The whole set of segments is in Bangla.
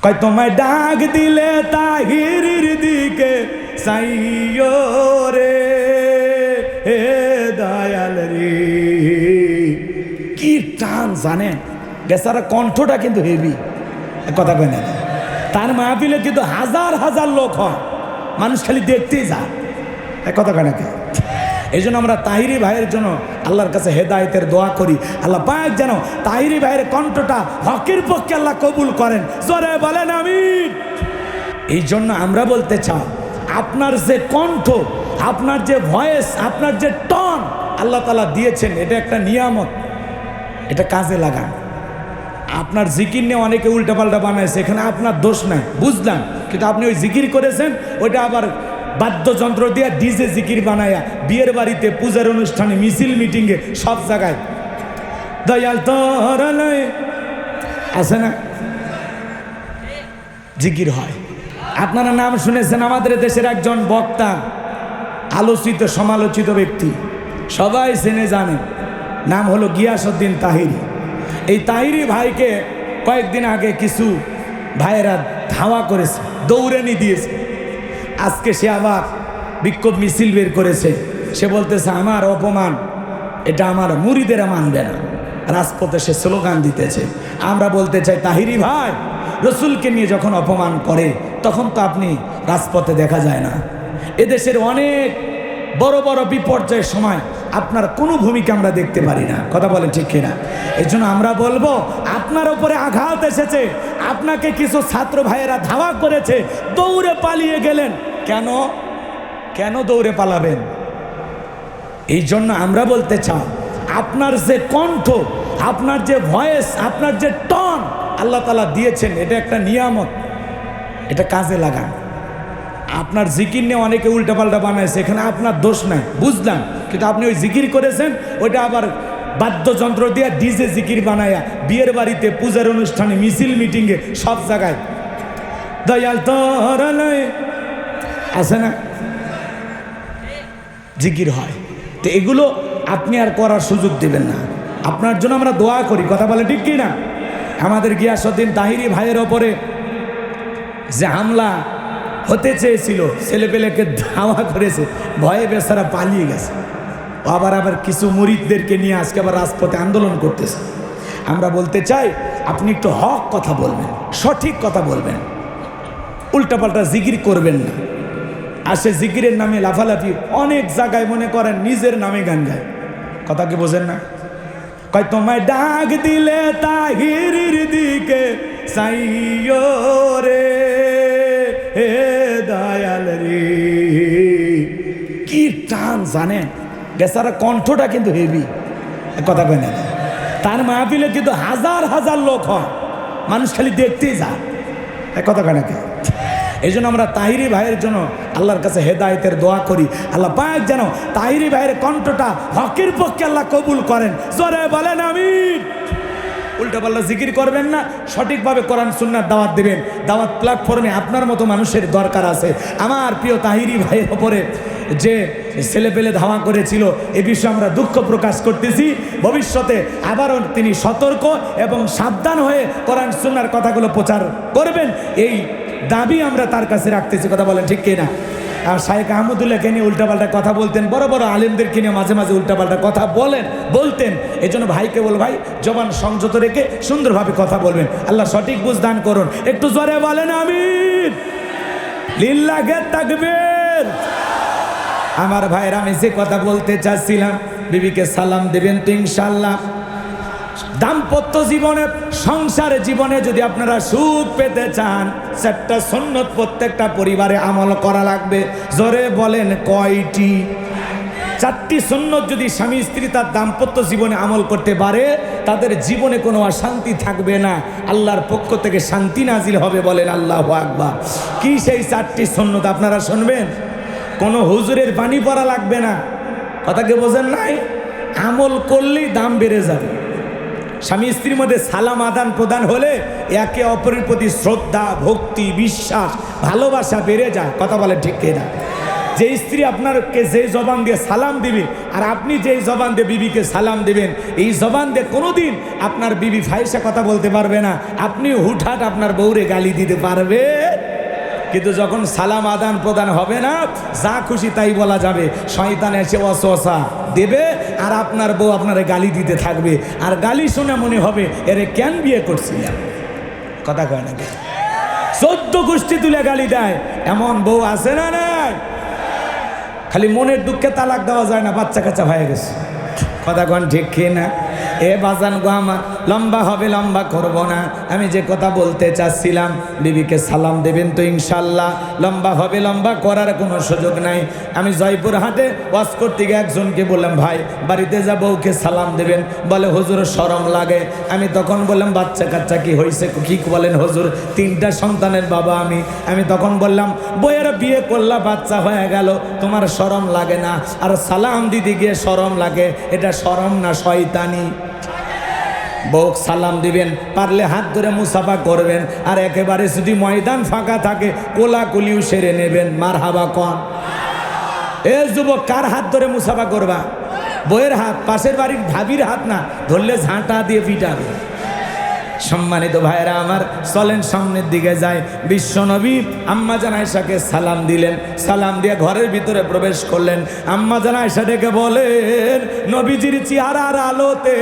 কয় তোমায় ডাক দিলে তাহিরির দিকে চাইও রে হে দয়াল রে। কি টান জানেন, বেচারা কণ্ঠটা কিন্তু হেভি, কথা কয় না। তার মাহফিলে কিন্তু হাজার হাজার লোক হয়, মানুষ খালি দেখতেই যায়, কথা কয় না। এই জন্য আমরা তাহিরি ভাইয়ের জন্য আল্লাহর কাছে হেদায়েতের দোয়া করি। আল্লাহ পাক যেন তাহিরি ভাইয়ের কণ্ঠটা হকের পক্ষে আল্লাহ কবুল করেন, জোরে বলেন আমিন। এই জন্য আমরা বলতে চাই, আপনার যে কণ্ঠ, আপনার যে ভয়েস, আপনার যে টন আল্লাহ তাআলা দিয়েছেন, এটা একটা নিয়ামত, এটা কাজে লাগান। আপনার জিকির নিয়ে অনেকে উল্টাপাল্টা বানাইছে, এখানে আপনার দোষ নাই, বুঝলাম, কিন্তু আপনি ওই জিকির করেছেন, ওইটা আবার বাদ্যযন্ত্র দিয়ে ডিজে জিকির বানায়া বিয়ের বাড়িতে, পূজার অনুষ্ঠানে, মিছিল মিটিংয়ে, সব জায়গায় দয়াল তোর আছে না জিকির হয়। আপনারা নাম শুনেছেন, আমাদের দেশের একজন বক্তা, আলোচিত সমালোচিত ব্যক্তি, সবাই চেনে জানেন, নাম হলো গিয়াসউদ্দিন তাহিরি। এই তাহিরি ভাইকে কয়েকদিন আগে কিছু ভাইয়েরা ধাওয়া করেছে, দৌড়ানি দিয়েছে। আজকে সে আবার বিক্ষোভ মিছিল বের করেছে। সে বলতেছে আমার অপমান, এটা আমার মুরিদেরা মানবে না। রাজপথে সে স্লোগান দিতেছে। আমরা বলতে চাই, তাহিরি ভাই, রসুলকে নিয়ে যখন অপমান করে তখন তো আপনি রাজপথে দেখা যায় না। এদেশের অনেক বড় বড় বিপর্যয়ের সময় আপনার কোনো ভূমিকা আমরা দেখতে পারি না, কথা বলেন ঠিক কিনা? এই জন্য আমরা বলবো, আপনার উপরে আঘাত এসেছে, আপনাকে কিছু ছাত্র ভাইয়েরা ধাওয়া করেছে, দৌড়ে পালিয়ে গেলেন, কেন কেন দৌড়ে পালাবেন? এই জন্য আমরা বলতে চাই, আপনার যে কণ্ঠ, আপনার যে ভয়েস, আপনার যে টন আল্লাহ তাআলা দিয়েছেন, এটা একটা নিয়ামত, এটা কাজে লাগান। আপনার জিকির নিয়ে অনেকে উল্টাপাল্টা বানাইছে, এখানে আপনার দোষ নাই, বুঝলাম, কিন্তু আপনি ওই জিকির করেছেন, ওইটা আবার বাদ্যযন্ত্র দিয়ে ডিজে জিকির বানায়া বিয়ের বাড়িতে, পূজার অনুষ্ঠানে, মিছিল মিটিংয়ে, সব জায়গায় দয়াল তোর আছে না জিকির হয়। তো এগুলো আপনি আর করার সুযোগ দেবেন না। আপনার জন্য আমরা দোয়া করি, কথা বলে ঠিক কি না? আমাদের গিয়াসউদ্দিন তাহিরি ভাইয়ের ওপরে যে হামলা হতে চেয়েছিল, ছেলেপেলেকে ধাওয়া করেছে, ভয়ে বেচারা পালিয়ে গেছে। আবার কিছু মুরিদদেরকে নিয়ে আজকে আবার রাজপথে আন্দোলন করতেছে। আমরা বলতে চাই, আপনি একটু হক কথা বলবেন, সঠিক কথা বলবেন, উল্টাপাল্টা জিকির করবেন না। আর সে জিকিরের নামে লাফালাফি, অনেক জায়গায় মনে করেন নিজের নামে গান গায়, কথা কি বোঝেন না? কয় তোমায় ডাক দিলে তাহিরির দিকে চাইও রে হে দয়াল রে। কি টান জানেন, বেচারা কণ্ঠটা কিন্তু হেভি, কথা কয় না। তার মাহফিলে কিন্তু হাজার হাজার লোক হয়, মানুষ খালি দেখতেই যায়, কথা কয় না। এই জন্য আমরা তাহিরি ভাইয়ের জন্য আল্লাহর কাছে হেদায়েতের দোয়া করি। আল্লাহ পাক যেন তাহিরি ভাইয়ের কণ্ঠটা হকের পক্ষে আল্লাহ কবুল করেন, জোরে বলেন আমিন। উল্টাপাল্টা জিকির করবেন না, সঠিকভাবে কোরআন সুন্নাহর দাওয়াত দিবেন। দাওয়াত প্ল্যাটফর্মে আপনার মতো মানুষের দরকার আছে। আমার প্রিয় তাহিরি ভাইয়ের ওপরে যে ছেলেপেলে ধাওয়া করেছিল, এ বিষয়ে আমরা দুঃখ প্রকাশ করতেছি। ভবিষ্যতে আবারও তিনি সতর্ক এবং সাবধান হয়ে কোরআন সুন্নাহর কথাগুলো প্রচার করবেন, এই দাবি আমরা তার কাছে রাখতেছি, কথা বলেন ঠিক কিনা? আর শায়েখ আহমদুল্লাহকে নিয়ে উল্টাপাল্টা কথা বলতেন, বড় বড় আলেমদেরকে নিয়ে মাঝে মাঝে উল্টাপাল্টা কথা বলতেন। এই জন্য ভাইকে বল, ভাই জবান সংযত রেখে সুন্দরভাবে কথা বলবেন। আল্লাহ সঠিক বুঝ দান করুন। একটু জোরে বলেন আমিন, লিল্লাহে তাকবীর। আমার ভাইয়ের, আমি যে কথা বলতে চাচ্ছিলাম, বিবিকে সালাম দেবেন তো ইনশাআল্লাহ। দাম্পত্য জীবনে, সংসার জীবনে যদি আপনারা সুখ পেতে চান, 4টা সুন্নত প্রত্যেকটা পরিবারে আমল করা লাগবে। জোরে বলেন কয়টি? 4টি সুন্নত যদি স্বামী স্ত্রী তার দাম্পত্য জীবনে আমল করতে পারে, তাদের জীবনে কোনো অশান্তি থাকবে না, আল্লাহর পক্ষ থেকে শান্তি নাজিল হবে। বলেন আল্লাহু আকবার। কি সেই 4টি সুন্নত আপনারা শুনবেন? কোনো হুজুরের পানি পড়া লাগবে না, কথা কি বোঝেন নাই? আমল করলেই দাম বেড়ে যাবে। স্বামী স্ত্রীর মধ্যে সালাম আদান প্রদান হলে একে অপরের প্রতি শ্রদ্ধা, ভক্তি, বিশ্বাস, ভালোবাসা বেড়ে যায়, কথা বলে ঠিক কিনা? যে স্ত্রী আপনারকে যে জবান দিয়ে সালাম দিবে আর আপনি যেই জবান দিয়ে বিবিকে সালাম দিবেন, এই জবান দিয়ে কোনোদিন আপনার বিবি ফাহিশা কথা বলতে পারবে না, আপনি হুটহাট আপনার বউরে গালি দিতে পারবে। কিন্তু যখন সালাম আদান প্রদান হবে না, যা খুশি তাই বলা যাবে, শয়তান এসে ওয়াসওয়াসা দেবে আর আপনার বউ আপনারে গালি দিতে থাকবে, আর গালি শুনে মনে হবে এরে কেন বিয়ে করছিলাম। কথা কয় না, 14 গোষ্ঠী তুলে গালি দেয়, এমন বউ আছে না? নাই। খালি মনের দুঃখে তালাক দেওয়া যায় না, বাচ্চা কাচ্চা হয়ে গেছে। কথা কন ঠিক কি না? এ বাজান গো আমার, লম্বা হবে, লম্বা করব না। আমি যে কথা বলতে চাচ্ছিলাম, বিবিকে সালাম দেবেন তো ইনশাল্লাহ। লম্বা হবে, লম্বা করার কোনো সুযোগ নাই। আমি জয়পুরহাটে ওয়াজ করতে গিয়ে একজনকে বললাম, ভাই বাড়িতে যা বউকে সালাম দেবেন, বলে হুজুর শরম লাগে। আমি তখন বললাম, বাচ্চা কাচ্চা কি হয়েছে? কি বলেন হুজুর? 3টা সন্তানের বাবা আমি তখন বললাম, বইয়ের বিয়ে করলা, বাচ্চা হয়ে গেল, তোমার শরম লাগে না? আর সালাম দিতে গিয়ে শরম লাগে, এটা শরম না শয়তানি। বউ সালাম দিবেন, পারলে হাত ধরে মুসাফা করবেন, আর একেবারে যদি ময়দান ফাঁকা থাকে কোলাকুলিও সেরে নেবেন। মারহাবা কন। এ যুবক, কার হাত ধরে মুসাফা করবা? বউয়ের হাত, পাশের বাড়ির ভাবির হাত না, ধরলে ঝাঁটা দিয়ে পিটাবে। সম্মানিত ভাইরা আমার, চলেন সামনের দিকে যায়। বিশ্বনবী আম্মা জান আয়েশাকে সালাম দিলেন, সালাম দিয়ে ঘরের ভিতরে প্রবেশ করলেন। আম্মা জান আয়েশা ডেকে বলেন, নবীজির চেহারার আলোতে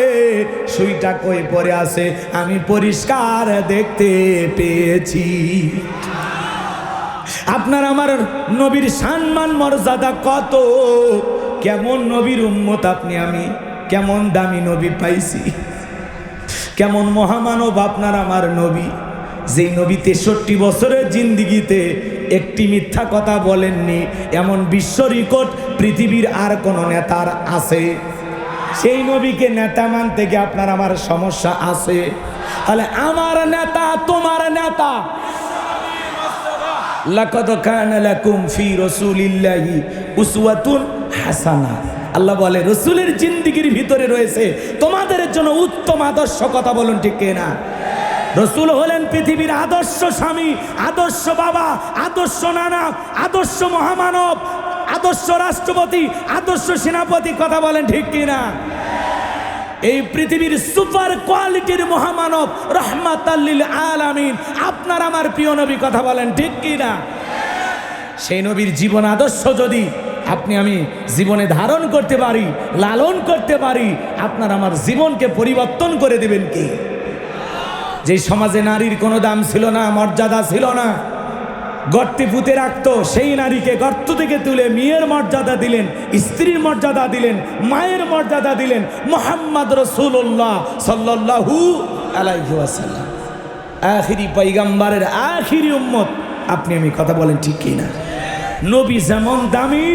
সুইটা কই পড়ে আছে আমি পরিষ্কার দেখতে পেয়েছি। আপনার আমার নবীর সম্মান মর্যাদা কত, কেমন নবীর উম্মত আপনি আমি, কেমন দামি নবী পাইছি, কেমন মহামানব আপনার আমার নবী। যেই নবী 63 বছরের জিন্দিগিতে একটি মিথ্যা কথা বলেননি, এমন বিশ্ব রেকর্ড পৃথিবীর আর কোন নেতার আছে? সেই নবীকে নেতা মানতে গিয়ে আপনার আমার সমস্যা আছে। তাহলে আমার নেতা, তোমার নেতা। লাকাদ কানা লাকুম ফি রাসূলিল্লাহি উসওয়াতুন হাসানাহ। আল্লাহ বলে, রসুলের জিন্দিগির ভিতরে রয়েছে তোমাদের জন্য উত্তম আদর্শ। কথা বলুন ঠিক কিনা? রসুল হলেন পৃথিবীর আদর্শ স্বামী, আদর্শ বাবা, আদর্শ নানা, আদর্শ মহামানব, আদর্শ রাষ্ট্রপতি, আদর্শ সেনাপতি। কথা বলেন ঠিক কিনা? এই পৃথিবীর সুপার কোয়ালিটির মহামানব, রাহমাতাল লিল আলামিন, আপনার আমার প্রিয় নবী। কথা বলেন ঠিক কিনা? সেই নবীর জীবন আদর্শ যদি আপনি আমি জীবনে ধারণ করতে পারি, লালন করতে পারি, আপনার আমার জীবনকে পরিবর্তন করে দেবেন কি? যে সমাজে নারীর কোনো দাম ছিল না, মর্যাদা ছিল না, গর্তে পুঁতে রাখতো, সেই নারীকে গর্ত থেকে তুলে মেয়ের মর্যাদা দিলেন, স্ত্রীর মর্যাদা দিলেন, মায়ের মর্যাদা দিলেন। মুহাম্মদ রাসূলুল্লাহ সাল্লাল্লাহু আলাইহি ওয়াসাল্লাম, আখিরি পয়গম্বরের আখিরি উম্মত আপনি আমি। কথা বলেন ঠিক কি না? নবী যেমন দামি,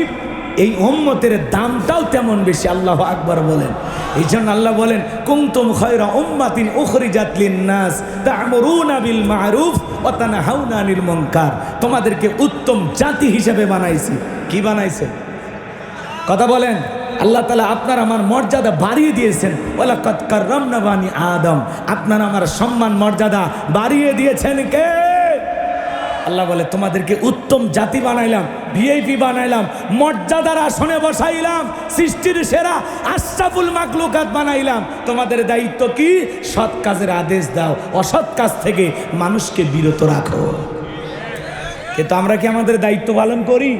এই উম্মতের দামটাও তেমন বেশি। আল্লাহু আকবার বলেন। এই জন্য আল্লাহ বলেন, কুনতুম খায়রা উম্মাতিন উখরিজাত লিন-নাস তা'মুরুনা বিল মা'রুফ ওয়া তানহাউনা আনিল মুনকার। তোমাদেরকে উত্তম জাতি হিসেবে বানাইছি। কি বানাইছে? কথা বলেন। আল্লাহ তাআলা আপনার আমার মর্যাদা বাড়িয়ে দিয়েছেন। ওয়ালাকাদ কাররামনা বানি আদম, আপনার আমার সম্মান মর্যাদা বাড়িয়ে দিয়েছেন কে? আল্লাহ বলে, তোমাদেরকে উত্তম জাতি বানাইলাম, ভিআইপি বানাইলাম, মর্যাদার আসনে বসাইলাম, সৃষ্টির সেরা আশরাফুল মাখলুকাত বানাইলাম। তোমাদের দায়িত্ব কি? সৎ কাজের আদেশ দাও, অসৎ কাজ থেকে মানুষকে বিরত রাখো। কিন্তু আমরা কি আমাদের দায়িত্ব পালন করি?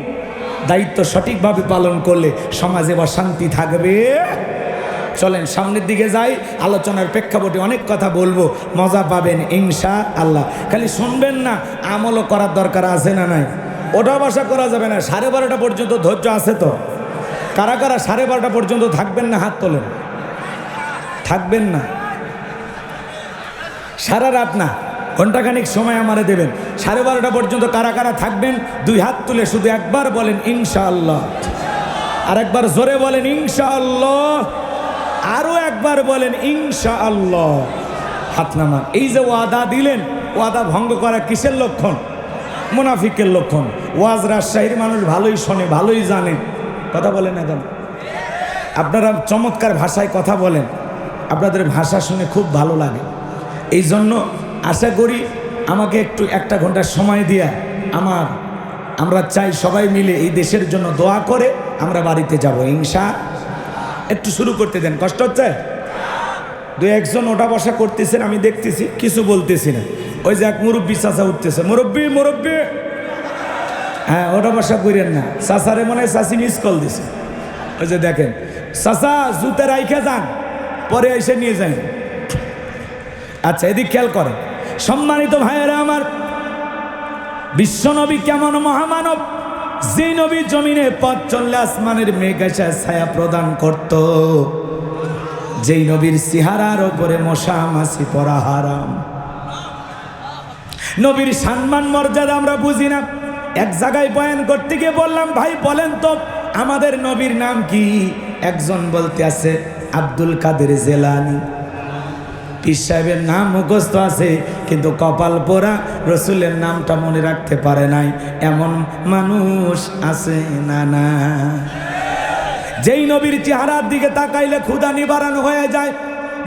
দায়িত্ব সঠিকভাবে পালন করলে সমাজে অশান্তি থাকবে। চলেন সামনের দিকে যাই। আলোচনার প্রেক্ষাপটে অনেক কথা বলবো, মজা পাবেন ইনশাআল্লাহ। খালি শুনবেন না, আমলও করার দরকার আছে না নাই? ওটা বাসা করা যাবে না। 12:30 পর্যন্ত ধৈর্য আছে তো? কারা কারা 12:30 পর্যন্ত থাকবেন না? হাত তোলেন। থাকবেন না? সারা রাত না, ঘন্টাখানিক সময় আমারে দেবেন। 12:30 পর্যন্ত কারা কারা থাকবেন? 2 হাত তুলে শুধু একবার বলেন ইনশাআল্লাহ। আর একবার জোরে বলেন ইনশাআল্লাহ। আরো একবার বলেন ইনশাআল্লাহ। হাত নামান। এই যে ওয়াদা দিলেন, ওয়াদা ভঙ্গ করা কিসের লক্ষণ? মুনাফিকের লক্ষণ। ওয়াজ রাজশাহীর মানুষ ভালোই শোনে, ভালোই জানে। কথা বলেন না কেন? আপনারা চমৎকার ভাষায় কথা বলেন, আপনাদের ভাষা শুনে খুব ভালো লাগে। এই জন্য আশা করি আমাকে একটু 1 ঘন্টা সময় দিয়ে আমার আমরা চাই সবাই মিলে এই দেশের জন্য দোয়া করে আমরা বাড়িতে যাব একটু শুরু করতে দেন, কষ্ট হচ্ছে? দু একজন ওটা বসা করতেছেন, আমি দেখতেছি, কিছু বলতেছি না। ওই যে এক মুরব্বী চাচা উঠতেছে, মুরব্বী হ্যাঁ, ওটা বসা করেন না। চাচারে মনে হয় চাচি মিস কল দিছে। ওই যে দেখেন, চাচা জুতে রাইখে যান, পরে এসে নিয়ে যান। আচ্ছা, এদিক খেয়াল করেন। সম্মানিত ভাইয়েরা আমার, বিশ্বনবী কেমন মহামানব, যে নবী জমিনে পথ চললে আসমানের মেঘ এসে ছায়া প্রদান করত, যেই নবীর চেহারার ওপরে মশা মাছি পড়া হারাম। নবীর সম্মান মর্যাদা আমরা বুঝি না। এক জায়গায় বয়ান করতে গিয়ে বললাম, ভাই বলেন তো আমাদের নবীর নাম কি? একজন বলতে আছে আব্দুল কাদের জেলানি। পীর সাহেবের নাম মুখস্থ আছে, কিন্তু কপাল পোড়া রসুলের নামটা মনে রাখতে পারে নাই, এমন মানুষ আছে না? যেই নবীর চেহারার দিকে তাকাইলে ক্ষুধা নিবারণ হয়ে যায়,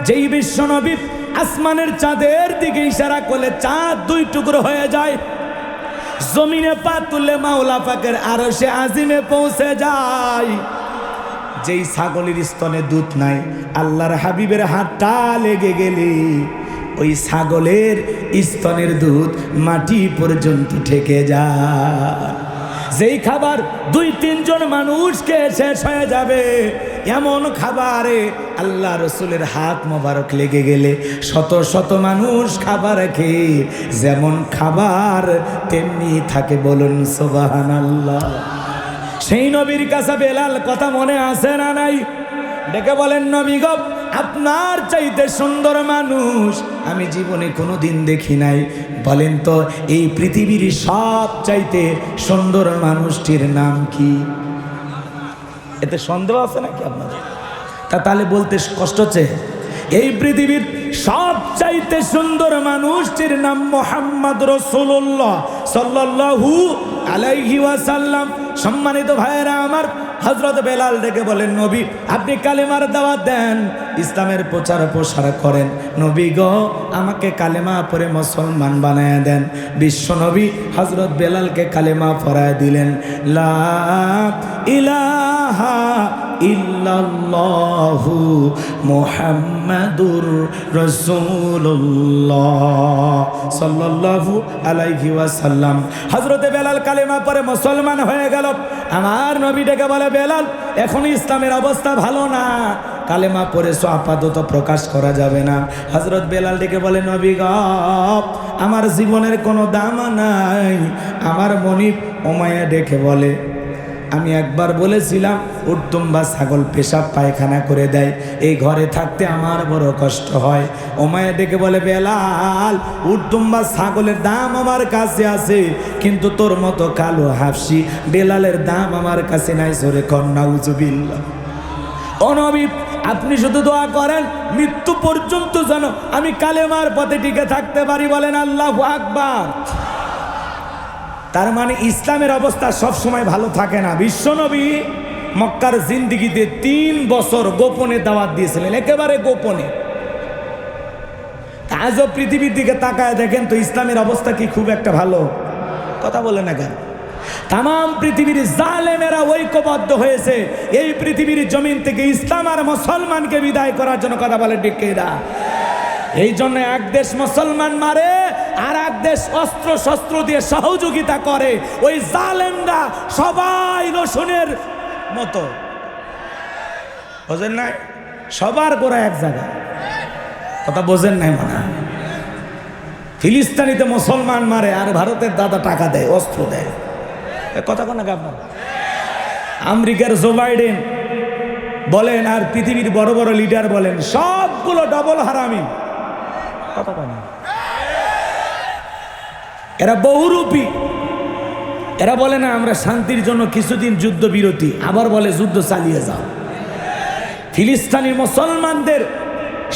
যেই বিশ্ব নবী আসমানের চাঁদের দিকে ইশারা করলে চাঁদ দুই টুকরো হয়ে যায়, জমিনে পা তুললে মাওলা পাকের আরশে আজিমে পৌঁছে যায়, যেই ছাগলের স্তনে দুধ নাই, আল্লাহর হাবিবের হাতটা লেগে গেলে ওই ছাগলের স্তনের দুধ মাটি পর্যন্ত ঠেকে যায়, যেই খাবার 2-3 জন মানুষকে শেষ হয়ে যাবে, এমন খাবারে আল্লাহ রসুলের হাত মোবারক লেগে গেলে শত শত মানুষ খাবার খেয়ে যেমন খাবার তেমনি থাকে। বলুন সুবহানাল্লাহ। সেই নবীর কাছে বেলাল কথা মনে আছে না নাই? ডেকে বলেন, নবী গো, আপনার চাইতে সুন্দর মানুষ আমি জীবনে কোনোদিন দেখি নাই। বলেন তো এই পৃথিবীর সব চাইতে সুন্দর মানুষটির নাম কি? এতে সন্দেহ আছে নাকি আপনার? তাহলে বলতে কষ্ট হচ্ছে? এই পৃথিবীর সব চাইতে সুন্দর মানুষটির নাম মুহাম্মদ রাসূলুল্লাহ সাল্লাল্লাহু আলাইহি ওয়াসাল্লাম। সম্মানিত ভাইয়েরা আমার, হযরত বেলাল ডেকে বলেন, নবী আপনি কালেমার দাওয়াত দেন, ইসলামের প্রচার প্রসার করেন। নবী গো, আমাকে কালেমা পড়ে মুসলমান বানায় দেন। বিশ্ব নবী হযরত বেলালকে কালেমা পড়ায় দিলেন। লা ইলাহা ইল্লাল্লাহু মুহাম্মাদুর রাসূলুল্লাহ সাল্লাল্লাহু আলাইহি ওয়াসাল্লাম। হযরত বেলাল কালেমা পড়ে মুসলমান হয়ে গেল। আমার নবী ডেকে বলে, বেলাল এখন ইসলামের অবস্থা ভালো না, কালেমা পড়েছো আপাতত প্রকাশ করা যাবে না। হযরত বেলাল ডেকে বলে, নবী গো, আমার জীবনের কোনো দাম নাই। আমার মনিব উমাইয়া ডেকে বলে, আমি একবার বলেছিলাম উটদুম্বা ছাগল পেশাব পায়খানা করে দেয়, এই ঘরে থাকতে আমার বড় কষ্ট হয়। উমাইয়া ডেকে বলে, বেলাল উটদুম্বা ছাগলের দাম আমার কাছে আছে, কিন্তু তোর মতো কালো হাফসি বেলালের দাম আমার কাছে নাই। জোরে কর নাউজুবিল্লাহ। ও নবী, আপনি শুধু দোয়া করেন মৃত্যু পর্যন্ত যেন আমি কালেমার পথে টিকে থাকতে পারি। বলেন আল্লাহু আকবার। তার মানে ইসলামের অবস্থা সব সময় ভালো থাকে না। বিশ্বনবী মক্কার জিন্দিগিতে 3 বছর গোপনে দাওয়াত দিয়েছিলেন, একেবারে গোপনে। আজও পৃথিবীর দিকে তাকায় দেখেন তো ইসলামের অবস্থা কি খুব একটা ভালো? কথা বলে না কেন? তাম পৃথিবীর জালেমেরা ঐক্যবদ্ধ হয়েছে এই পৃথিবীর জমিন থেকে ইসলাম আর মুসলমানকে বিদায় করার জন্য। কথা বলে ঠিক কিনা? এই জন্য এক দেশ মুসলমান মারে আর এক দেশ অস্ত্র শস্ত্র দিয়ে সহযোগিতা করে। ওই জালেমরা সবাই রসুনের মতো, বোঝেন নাই? সবার গোড়া এক জায়গায়। কথা বোঝেন নাই মনে হয়? ফিলিস্তিনিতে মুসলমান মারে আর ভারতের দাদা টাকা দেয়, অস্ত্র দেয়। কথা কোন আপনার? আমেরিকার জো বাইডেন বলেন আর পৃথিবীর বড় বড় লিডার বলেন, সবগুলো ডবল হারামি। কথা কয় না? এরা বহুরূপী। এরা বলে না আমরা শান্তির জন্য কিছুদিন যুদ্ধ বিরতি, আবার বলে যুদ্ধ চালিয়ে যাও। ফিলিস্তিনি মুসলমানদের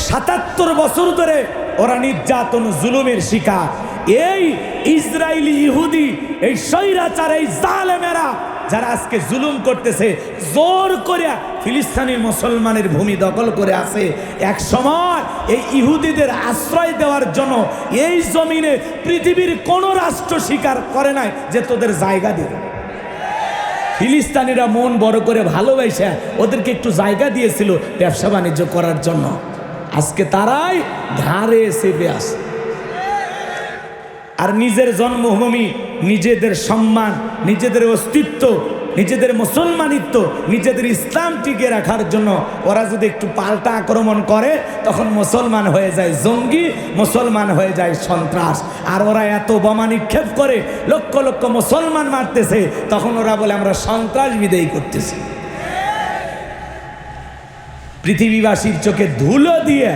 ৭৭ বছর ধরে ওরা নির্যাতন জুলুমের শিকার। এই ইসরায়েলি ইহুদি, এই স্বৈরাচার, এই জালেমেরা যারা আজকে জুলুম করতেছে, জোর করে ফিলিস্তিনের মুসলমানের ভূমি দখল করে আছে, এক সময় এই ইহুদিদের আশ্রয় দেওয়ার জন্য এই জমিনে পৃথিবীর কোনো রাষ্ট্র স্বীকার করে নাই যে তোদের জায়গা দেবে। ফিলিস্তিনিরা মন বড় করে ভালোবাসা ওদেরকে একটু জায়গা দিয়েছিল ব্যবসা বাণিজ্য করার জন্য। আজকে তারাই ঘাড়ে চেপে আসে। আর নিজের জন্মভূমি, নিজেদের সম্মান, নিজেদের অস্তিত্ব, নিজেদের মুসলমানিত্ব, নিজেদের ইসলাম টিকে রাখার জন্য ওরা যদি একটু পাল্টা আক্রমণ করে তখন মুসলমান হয়ে যায় জঙ্গি, মুসলমান হয়ে যায় সন্ত্রাস। আর ওরা এত বোমা নিক্ষেপ করে লক্ষ লক্ষ মুসলমান মারতেছে, তখন ওরা বলে আমরা সন্ত্রাস বিদায়ী করতেছি। পৃথিবীবাসীর চোখে ধুলো দিয়ে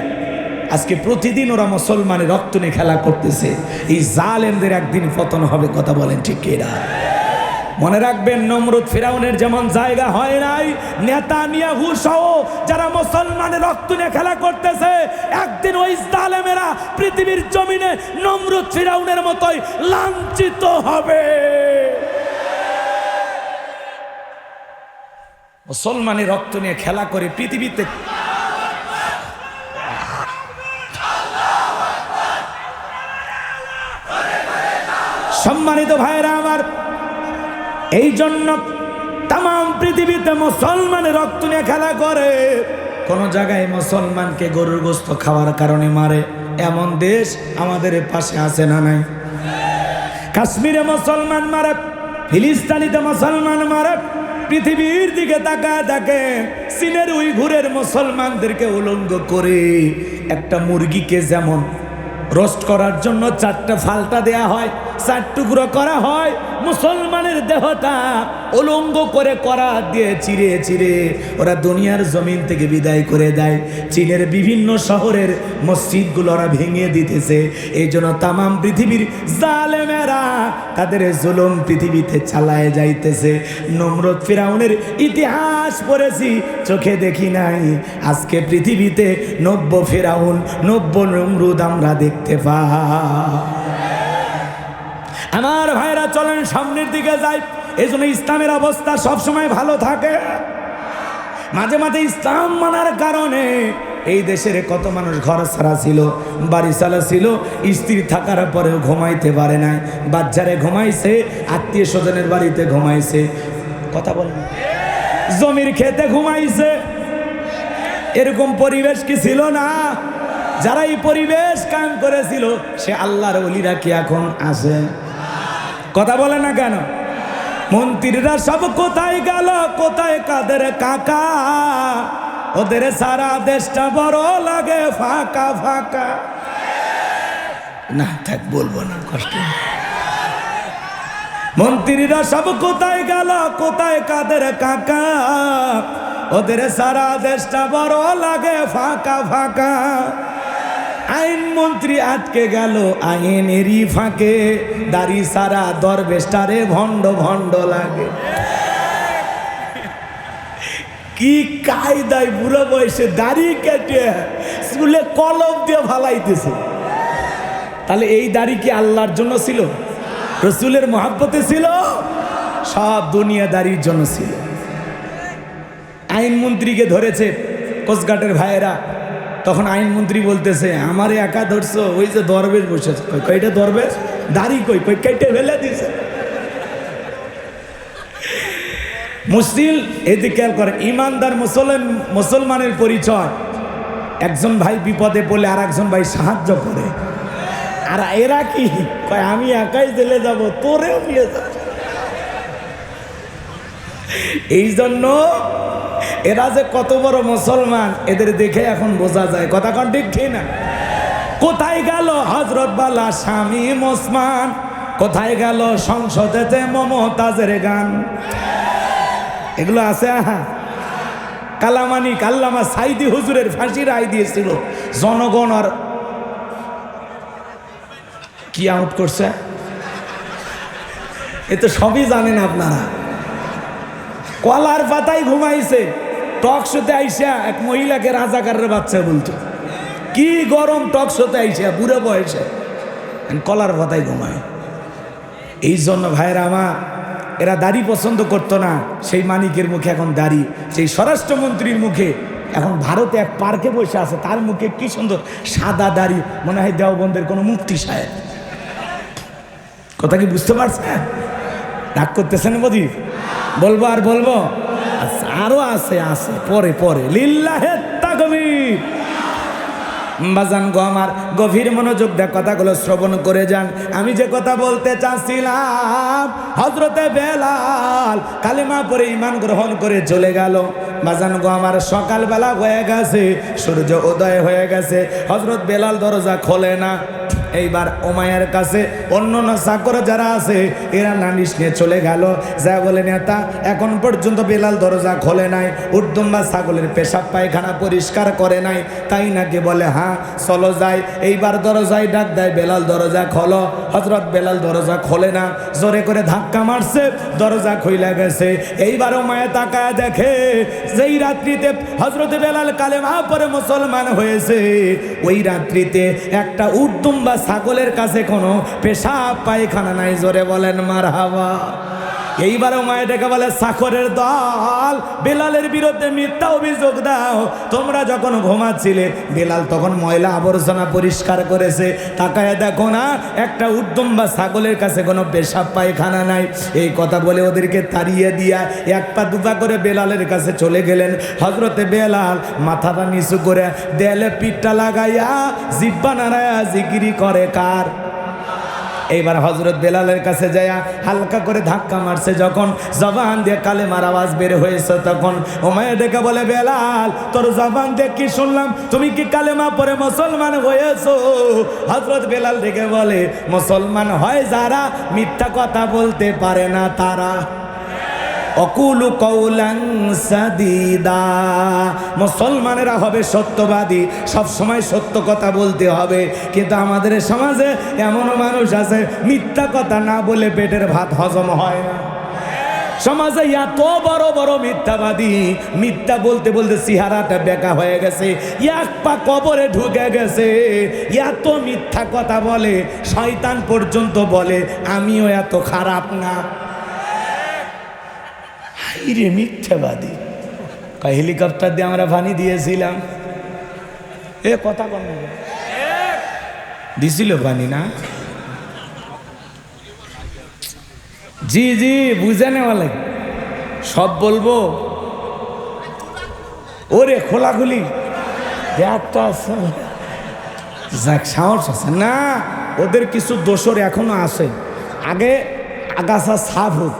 আজকে প্রতিদিন ওরা মুসলমানের রক্ত নিয়ে খেলা করতেছে। এই জালেমদের একদিন পতন হবে, কথা বলেন ঠিক কিনা? মনে রাখবেন, নমরুদ ফিরাউনের যেমন জায়গা হয় নাই, নেতানিয়াহু সহ যারা মুসলমানের রক্ত নিয়ে খেলা করতেছে, একদিন ওই জালেমেরা পৃথিবীর জমিনে নমরুদ ফিরাউনের মতোই লাঞ্ছিত হবে। মুসলমানের রক্ত নিয়ে খেলা করে পৃথিবীতে সম্মানিত ভাইরা আমার, এই জন্য তাম পৃথিবীতে মুসলমানের রক্ত নিয়ে খেলা করে। কোন জায়গায় মুসলমানকে গরুর গোস্ত খাওয়ার কারণে মারে, এমন দেশ আমাদের পাশে আছে না নাই? কাশ্মীরে মুসলমান মারে, ফিলিস্তিনিতে মুসলমান মারে। পৃথিবীর দিকে তাকায় দেখে, চীনের উইঘুরের মুসলমানদেরকে উলঙ্গ করে একটা মুরগিকে যেমন রোস্ট করার জন্য 4টা ফালটা দেয়া হয়, 4 টুকরো করা হয়, মুসলমানের দেহটা উলঙ্গ করে করা দিয়ে চিরে চিরে ওরা দুনিয়ার জমিন থেকে বিদায় করে দেয়। চীনের বিভিন্ন শহরের মসজিদগুলো ওরা ভেঙে দিতেছে। এই জন্য তামাম পৃথিবীর জালেমেরা তাদের জুলুম পৃথিবীতে চালায় যাইতেছে। নমরুদ ফিরাউনের ইতিহাস পড়েছি, চোখে দেখি নাই। আজকে পৃথিবীতে 90 ফিরাউন, 90 নমরুদ আমরা দেখতে পাই। আমার ভাইরা চলেন সামনের দিকে যাই। এই জন্য ইসলামের অবস্থা সবসময় ভালো থাকে। মাঝে মাঝে ইসলাম মানার কারণে এই দেশের কত মানুষ ঘর ছাড়া ছিল, বাড়ি ছাড়া ছিল, স্ত্রী থাকার পরেও ঘুমাইতে পারে নাই, বাচ্চারে ঘুমাইছে, আত্মীয় স্বজনের বাড়িতে ঘুমাইছে, কথা বলেন, জমির খেতে ঘুমাইছে। এরকম পরিবেশ কি ছিল না? যারা এই পরিবেশ কায়েম করেছিল সে আল্লাহর ওলিরা কি এখন আছে? কথা বলে না কেন? মন্ত্রীরা সব কোথায় গেল, কোথায় কাদের কাকা? ওদের সারা দেশটা বড় লাগে ফাঁকা ফাঁকা। না থাক, বলবো না, কষ্ট। মন্ত্রীরা সব কোথায় গেল, কোথায় কাদের কাকা? ওদের সারা দেশটা বড় লাগে ফাঁকা ফাঁকা। আইন মন্ত্রী আটকে গেল আইনেরই ফাঁকে, দাড়ি সারা দরবেশটারে ভণ্ড ভণ্ড লাগে। কি কায়দায় বুড়ো বয়সে দাড়ি কেটে স্কুলে কলম দিয়ে ফালাইতেছে। তাহলে এই দাড়ি কি আল্লাহর জন্য ছিল? রসুলের মহাব্বতে ছিল? সব দুনিয়াদারির জন্য ছিল। আইনমন্ত্রীকে ধরেছে কোস্টগার্ডের ভাইয়েরা, তখন আইনমন্ত্রী বলতেছে আমারে একা ধরছো, ওই যে দরবেশ বসেছে। কয়টা দরবেশ? দাড়ি কই? কেটে ফেলে দিছে। মুসলিম এদিকে খেয়াল করেন, ইমানদার মুসলমানের পরিচয় একজন ভাই বিপদে পড়লে আর একজন ভাই সাহায্য করে। আর এরা কি কয়, আমি একাই জেলে যাব, তোরেও নিয়ে যাব। এই জন্য এরা যে কত বড় মুসলমান এদের দেখে এখন বোঝা যায়। কথা কোন ঠিক ঠিক না? কোথায় গেল হযরত বালা শামীম ওসমান? কোথায় গেল সংসদেতে মমতাজের গান? এগুলো আছে। কালামানি আল্লামা সাইদি হুজুরের ফাঁসি রায় দিয়েছিল, জনগণ আর কি আউট করছে এ তো সবই জানেন আপনারা। কলার পাতায় ঘুমাইছে, টক শোতে আইসা এক মহিলাকে রাজাকারের বাচ্চা বলতো। কি গরম টক শোতে আইসা বুড়ো বয়সে কলার পাতায় ঘুমায়। এই জন্য ভাইরা আমার, এরা দাড়ি পছন্দ করতো না, সেই মানিকের মুখে এখন দাড়ি, সেই স্বরাষ্ট্রমন্ত্রীর মুখে এখন ভারতে এক পার্কে বসে আছে, তার মুখে কি সুন্দর সাদা দাড়ি, মনে হয় দেওবন্দের কোনো মুফতি সাহেব। কথা কি বুঝতে পারছেন? রাগ করতেছেন বুঝি? বলবো আর বলবো? আচ্ছা, আরো আছে আছে পরে পরে। লিল্লাহে তাকবীর। বাজান গো আমার, গভীর মনোযোগ দিয়ে কথাগুলো শ্রবণ করে যান। আমি যে কথা বলতে চাচ্ছিলাম, হযরতে বেলাল কালেমা পড়ে ঈমান গ্রহণ করে চলে গেল। বাজান গো আমার, সকালবেলা হয়ে গেছে, সূর্য উদয় হয়ে গেছে, হযরত বেলাল দরজা খোলে না। এইবার উমাইয়ার কাছে অন্য চাকর যারা আছে এরা নালিশ নিয়ে চলে গেল, যা বলে নেতা এখন পর্যন্ত বেলাল দরজা খোলে নাই, উর্দুম্বা ছাগলের পেশাব পায়খানা পরিষ্কার করে নাই, তাই নাকি? বলে হ্যাঁ, চলো যাই। এইবার দরজায় ডাক দেয়, বেলাল দরজা খোলো। হযরত বেলাল দরজা খোলে না, জোরে করে ধাক্কা মারছে, দরজা খুইলা গেছে। এইবার উমাইয়া তাকায় দেখে যেই রাত্রিতে হযরত বেলাল কালেমা পড়ে মুসলমান হয়েছে, ওই রাত্রিতে একটা উর্দুম্বা ছাগলের কাছে কোনো পেশাব পায়খানা নাই। জোরে বলেন মারহাবা। এইবারও মায়েটাকে বলে, চাকরের দল, বেলালের বিরুদ্ধে মিথ্যা অভিযোগ দাও। তোমরা যখন ঘুমাচ্ছিলে বেলাল তখন ময়লা আবর্জনা পরিষ্কার করেছে, তাকায় দেখো না একটা উর্দুম্বা ছাগলের কাছে কোনো পেশাব পায়খানা নাই। এই কথা বলে ওদেরকে তাড়িয়ে দিয়া এক পা দুপা করে বেলালের কাছে চলে গেলেন। হযরতে বেলাল মাথাটা নিচু করে দেয়ালে পিঠটা লাগাইয়া জিব্বা নাড়ায়া জিকিরি করে কার? এইবার হযরত বেলালের কাছে যায়া হালকা করে ধাক্কা মারছে, যখন জবান দিয়ে কালেমার আওয়াজ বের হয়েছে, তখন উমাইয়া ডেকে বলে, বেলাল তোর জবান দিয়ে কি শুনলাম, তুমি কি কালেমা পড়ে মুসলমান হয়েছো? হযরত বেলাল ডেকে বলে, মুসলমান হয় যারা মিথ্যা কথা বলতে পারে না তারা। অকুলু কৌলাং সাদিদা, মুসলমানেরা হবে সত্যবাদী, সব সময় সত্য কথা বলতে হবে। কিন্তু আমাদের সমাজে এমনও মানুষ আছে মিথ্যা কথা না বলে পেটের ভাত হজম হয় না। সমাজে এত বড় বড় মিথ্যাবাদী, মিথ্যা বলতে বলতে চেহারাটা বেঁকা হয়ে গেছে, এক পা কবরে ঢুকে গেছে। এত মিথ্যা কথা বলে, শয়তান পর্যন্ত বলে আমিও এত খারাপ না। রে মিথ্যাবাদী, হেলিকপ্টার দিয়ে আমরা পানি দিয়েছিলাম, এ কথা বল দিছিল পানি না? জি জি বুঝে নেওয়া লাগে, সব বলবো। ওরে খোলাখুলি একটা আছে, যাক সাহস আছে না। ওদের কিছু দোষর এখনো আছে, আগে আগাছা সাফ হোক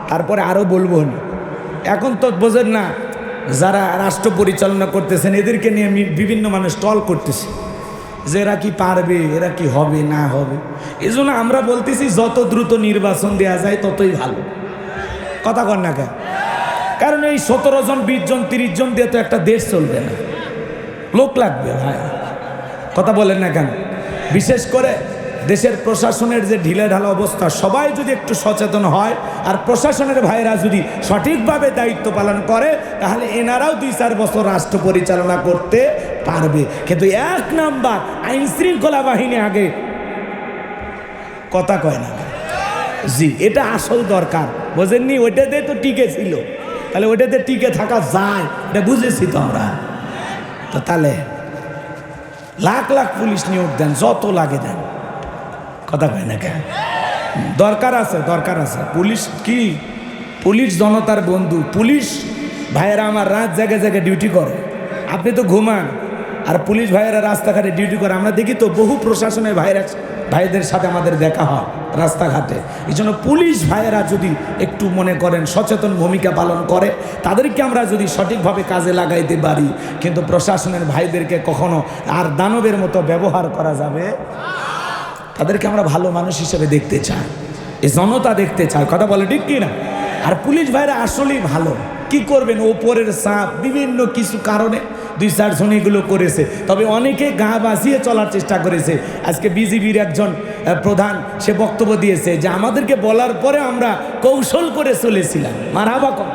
তারপরে আরো বলবো না। এখন তো বোঝেন না, যারা রাষ্ট্র পরিচালনা করতেছেন এদেরকে নিয়ে বিভিন্ন মানুষ টল করতেছে যে এরা কি পারবে, এরা কি হবে না হবে। এই জন্য আমরা বলতেছি যত দ্রুত নির্বাচন দেওয়া যায় ততই ভালো। কথা কর না কেন? কারণ এই 17 জন 20 জন 30 জন দিয়ে তো একটা দেশ চলবে না, লোক লাগবে ভাই। কথা বলেন না কেন? বিশেষ করে দেশের প্রশাসনের যে ঢিলেঢালা অবস্থা, সবাই যদি একটু সচেতন হয় আর প্রশাসনের ভাইরা যদি সঠিকভাবে দায়িত্ব পালন করে, তাহলে এনারাও 2-4 বছর রাষ্ট্র পরিচালনা করতে পারবে। কিন্তু 1 নাম্বার আইন শৃঙ্খলা বাহিনী আগে, কথা কয় না। জি, এটা আসল দরকার, বোঝেননি? ওইটাতে তো টিকে ছিল, তাহলে ওইটাতে টিকে থাকা যায়, এটা বুঝেছি তো আমরা। তো তাহলে লাখ লাখ পুলিশ নিয়োগ দেন, যত লাগে দেন। কথা কয় না কেন? দরকার আছে, দরকার আছে। পুলিশ কি, পুলিশ জনতার বন্ধু। পুলিশ ভাইয়েরা আমার রাত জায়গায় জায়গায় ডিউটি করে, আপনি তো ঘুমান, আর পুলিশ ভাইয়েরা রাস্তাঘাটে ডিউটি করে। আমরা দেখি তো বহু প্রশাসনের ভাইদের সাথে আমাদের দেখা হয় রাস্তাঘাটে। এই জন্য পুলিশ ভাইয়েরা যদি একটু মনে করেন সচেতন ভূমিকা পালন করে, তাদেরকে আমরা যদি সঠিকভাবে কাজে লাগাইতে পারি, কিন্তু প্রশাসনের ভাইদেরকে কখনো আর দানবের মতো ব্যবহার করা যাবে। তাদেরকে আমরা ভালো মানুষ হিসেবে দেখতে চাই, এই জনতা দেখতে চায়। কথা বলে ঠিক কি না? আর পুলিশ ভাইরা আসলেই ভালো। কি করবেন, ওপরের চাপ, বিভিন্ন কিছু কারণে 2-4 জন এগুলো করেছে, তবে অনেকে গা বাঁচিয়ে চলার চেষ্টা করেছে। আজকে বিজিবির একজন প্রধান সে বক্তব্য দিয়েছে যে আমাদেরকে বলার পরে আমরা কৌশল করে চলেছিলাম। মারহাবা কম,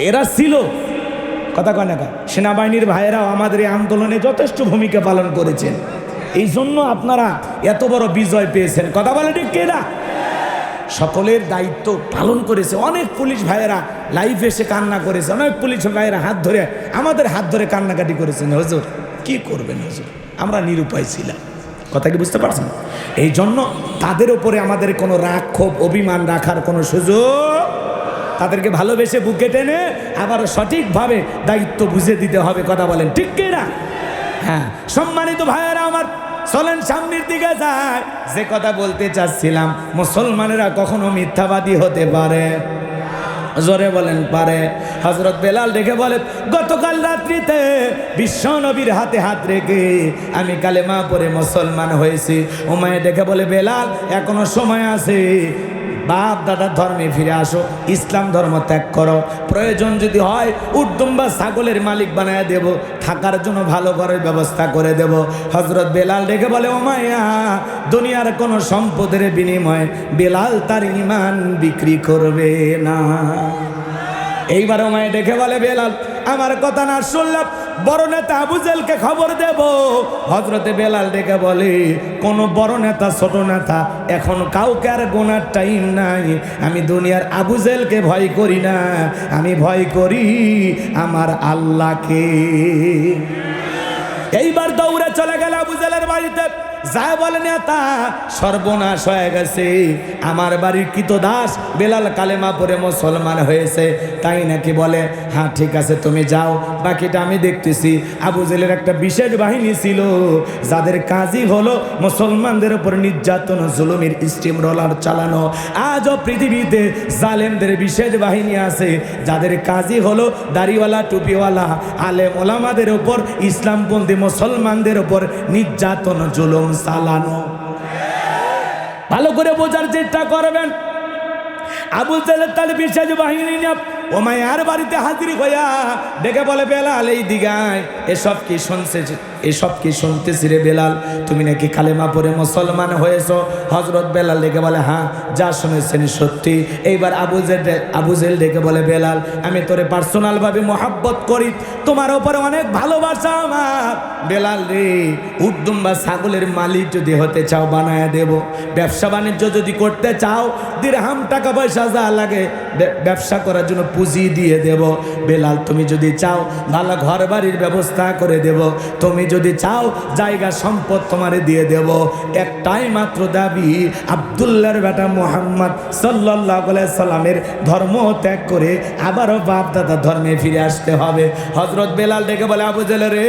এরা ছিল। কথা কয় না? সেনাবাহিনীর ভাইয়েরাও আমাদের এই আন্দোলনে যথেষ্ট ভূমিকা পালন করেছেন, এই জন্য আপনারা এত বড় বিজয় পেয়েছেন। কথা বলে ঠিক কিনা? সকলের দায়িত্ব পালন করেছে। অনেক পুলিশ ভাইয়েরা লাইভে এসে কান্না করেছে, অনেক পুলিশ ভাইয়েরা হাত ধরে আমাদের হাত ধরে কান্নাকাটি করেছেন। হুজুর কি করবেন হুজুর, আমরা নিরুপায় ছিলাম। কথা কি বুঝতে পারছেন? এই জন্য তাদের উপরে আমাদের কোনো রাগ ক্ষোভ অভিমান রাখার কোনো সুযোগ, তাদেরকে ভালোবেসে বুকে টেনে আবার সঠিকভাবে দায়িত্ব বুঝে দিতে হবে। কথা বলেন ঠিক কি না? হ্যাঁ, সম্মানিত ভাইয়েরা আমার, চলেন সামনের দিকে যায়। যে কথা বলতে চাচ্ছিলাম, মুসলমানেরা কখনো মিথ্যাবাদী হতে পারে? জোরে বলেন পারে? হযরত বেলাল দেখে বলে, গতকাল রাত্রিতে বিশ্ব নবীর হাতে হাত রেখে আমি কালেমা পড়ে মুসলমান হয়েছি। উমাইয়া দেখে বলে, বেলাল এখনো সময় আছে, বাপ দাদার ধর্মে ফিরে আসো, ইসলাম ধর্ম ত্যাগ করো, প্রয়োজন যদি হয় উটদুম্বা ছাগলের মালিক বানায় দেব, থাকার জন্য ভালো ঘরের ব্যবস্থা করে দেব। হযরত বেলাল ডেকে বলে, ওমাইয়া দুনিয়ার কোনো সম্পদের বিনিময়ে বেলাল তার ঈমান বিক্রি করবে না। এইবার ওমাইয়া ডেকে বলে, বেলাল আমার কথা না শুনলাম বড় নেতা আবু জেলকে খবর দেব। হযরতে বেলাল ডেকে বলে, কোন বড় নেতা ছোট নেতা এখন কাউকে আর গোনার টাইম নাই। আমি দুনিয়ার আবু জেলকে ভয় করি না, আমি ভয় করি আমার আল্লাহকে। এইবার দৌড়ে চলে গেল আবু জেলের বাড়িতে, যা বলে, নেতা সর্বনাশ হয়ে গেছে, আমার বাড়ির কৃতদাস বেলাল কালেমা পড়ে মুসলমান হয়েছে। তাই নাকি? বলে, হ্যাঁ ঠিক আছে তুমি যাও, বাকিটা আমি দেখতেছি। আবু জেলের একটা বিশেষ বাহিনী ছিল যাদের কাজই হলো মুসলমানদের উপর নির্যাতন জুলুমের স্টিম রোলার চালানো। আজও পৃথিবীতে জালেমদের বিশেষ বাহিনী আছে যাদের কাজই হলো দাড়িওয়ালা টুপিওয়ালা আলেম ওলামাদের উপর, ইসলামপন্থী মুসলমানদের উপর নির্যাতন জুলুম চালানো। ভালো করে বোঝার চেষ্টা করবেন। আবু জেলের তার বিশেষ বাহিনী নিয়ে ওমাইয়ার বাড়িতে হাজির হইয়া ডেকে বলে, বেলাল এই দিগায়, এসব কি শুনছে, এসব কি শুনতেছি রে বেলাল, তুমি নাকি কালেমা পড়ে মুসলমান হয়েছো? হযরত বেলাল ডেকে বলে, হ্যাঁ যা শুনেছেন সত্যি। এইবার আবু জেল ডেকে বলে, বেলাল আমি তোরে পার্সোনালভাবে মহাব্বত করি, তোমার উপরে অনেক ভালোবাসা আমার। বেলাল রে, উটদুম্বা ছাগলের মালিক যদি হতে চাও বানায় দেব, ব্যবসা বাণিজ্য যদি করতে চাও, দিরহাম টাকা পয়সা যা লাগে ব্যবসা করার জন্য পুঁজি দিয়ে দেব। বেলাল তুমি যদি চাও ভালো ঘর বাড়ির ব্যবস্থা করে দেব, তুমি যদি চাও জায়গা সম্পদ তোমারে দিয়ে দেব। একটাই মাত্র দাবি, আব্দুল্লাহর বেটা মুহাম্মদ সাল্লাল্লাহু আলাইহি সাল্লামের ধর্ম ত্যাগ করে আবারও বাপ দাদা ধর্মে ফিরে আসতে হবে। হযরত বেলাল ডেকে বলে, আবু জেল রে,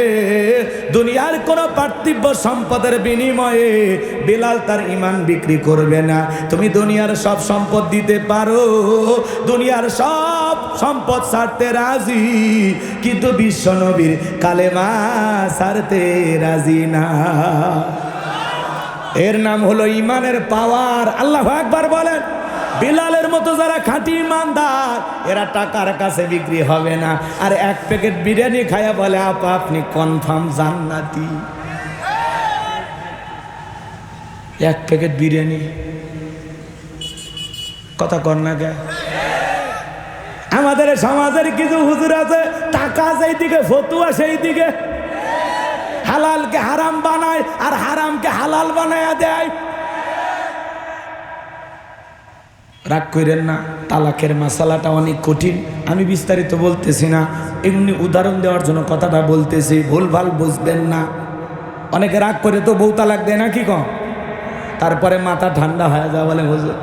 দুনিয়ার কোনো পার্থিব সম্পদের বিনিময়ে বেলাল তার ঈমান বিক্রি করবে না। তুমি দুনিয়ার সব সম্পদ দিতে পারো, দুনিয়ার সব সম্পদ ছাড়তে রাজি, কিন্তু বিশ্ব নবীর কালেমা ছাড়তে রাজি না। এর নাম হলো ঈমানের পাওয়ার। আল্লাহু আকবার বলেন। বিলালের মতো যারা খাঁটি ইমানদার, এরা টাকার কাছে বিক্রি হবে না। আর এক প্যাকেট বিরিয়ানি খায়া বলে, আপা আপনি কনফার্ম জান্নাতি। এক প্যাকেট বিরিয়ানি, কথা কর না কে? আমাদের সমাজের কিছু হুজুর আছে, টাকা যেই দিকে ফতুয়া সেই দিকে, হালালকে হারাম বানায় আর হারামকে হালাল বানায়া দেয়। রাগ করেন না, তালাকের মাসালাটা অনেক কঠিন, আমি বিস্তারিত বলতেছি না, এমনি উদাহরণ দেওয়ার জন্য কথাটা বলতেছি, ভুলভাল বুঝবেন না। অনেকে রাগ করে তো বউ তালাক দেয় না, কি কম? তারপরে মাথা ঠান্ডা হয়ে যায়, বলে হুজুর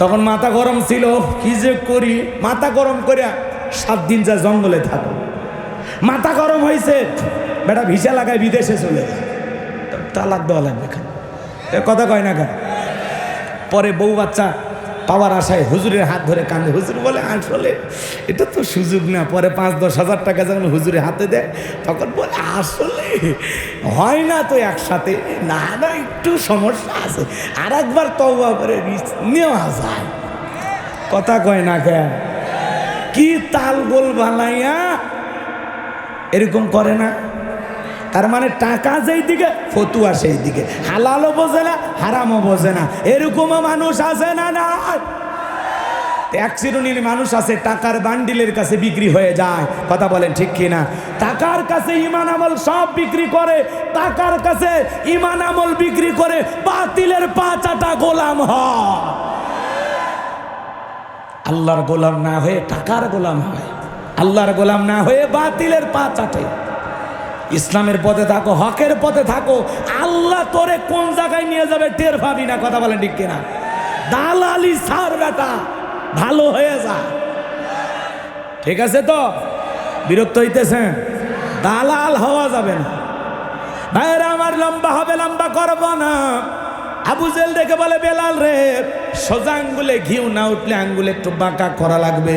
তখন মাথা গরম ছিল, কি যে করি। মাথা গরম করে 7 দিন যা জঙ্গলে থাকো, মাথা গরম হয়েছে, বেটা ভিসা লাগায় বিদেশে চলে যায়, তালাক দেওয়া লাগবে কেন? কথা কয় না কেন? পরে বউ বাচ্চা পাওয়ার আশায় হুজুরের হাত ধরে কান্দে। হুজুর বলে, আসলে এটা তো সুযোগ না। পরে 5-10 হাজার টাকা যখন হুজুরের হাতে দেয়, তখন বলে, আসলে হয় না তো একসাথে, না না একটু সমস্যা আছে, আর একবার তওবা করে নেওয়া যায়। কথা কয় না কেন? কি তাল গোল বানাইয়া এরকম করে না? তার মানে টাকা যেই দিকে, ফতুয়া সেই দিকে, হালালও বোঝে না হারামও বোঝে না। এরকমও মানুষ আছে না? না, এক শ্রেণীর মানুষ আছে টাকার বান্ডিলের কাছে বিক্রি হয়ে যায়। কথা বলেন ঠিক কিনা? টাকার কাছে ঈমান আমল সব বিক্রি করে, টাকার কাছে ঈমান আমল বিক্রি করে বাতিলের 5 আটা গোলাম হয়। আল্লাহর গোলাম না হয়ে টাকার গোলাম হয়, আল্লাহর গোলাম না হয়ে বাতিলের পা চাটে। ইসলামের পথে থাকো, হকের পথে থাকো, আল্লাহ তোরে কোন জায়গায় নিয়ে যাবে টের পাবি না। কথা বলেন ঠিক কিনা? দালালি সার বেটা, ভালো হয়ে যা। ঠিক আছে তো? বিরক্ত হইতেছেন? দালাল হওয়া যাবে না ভাইরা আমার। লম্বা হবে, লম্বা করব না। আবু জেল ডেকে বলে, বেলাল রে, সোজা আঙ্গুলে ঘিউ না উঠলে আঙ্গুলে একটু বাঁকা করা লাগবে।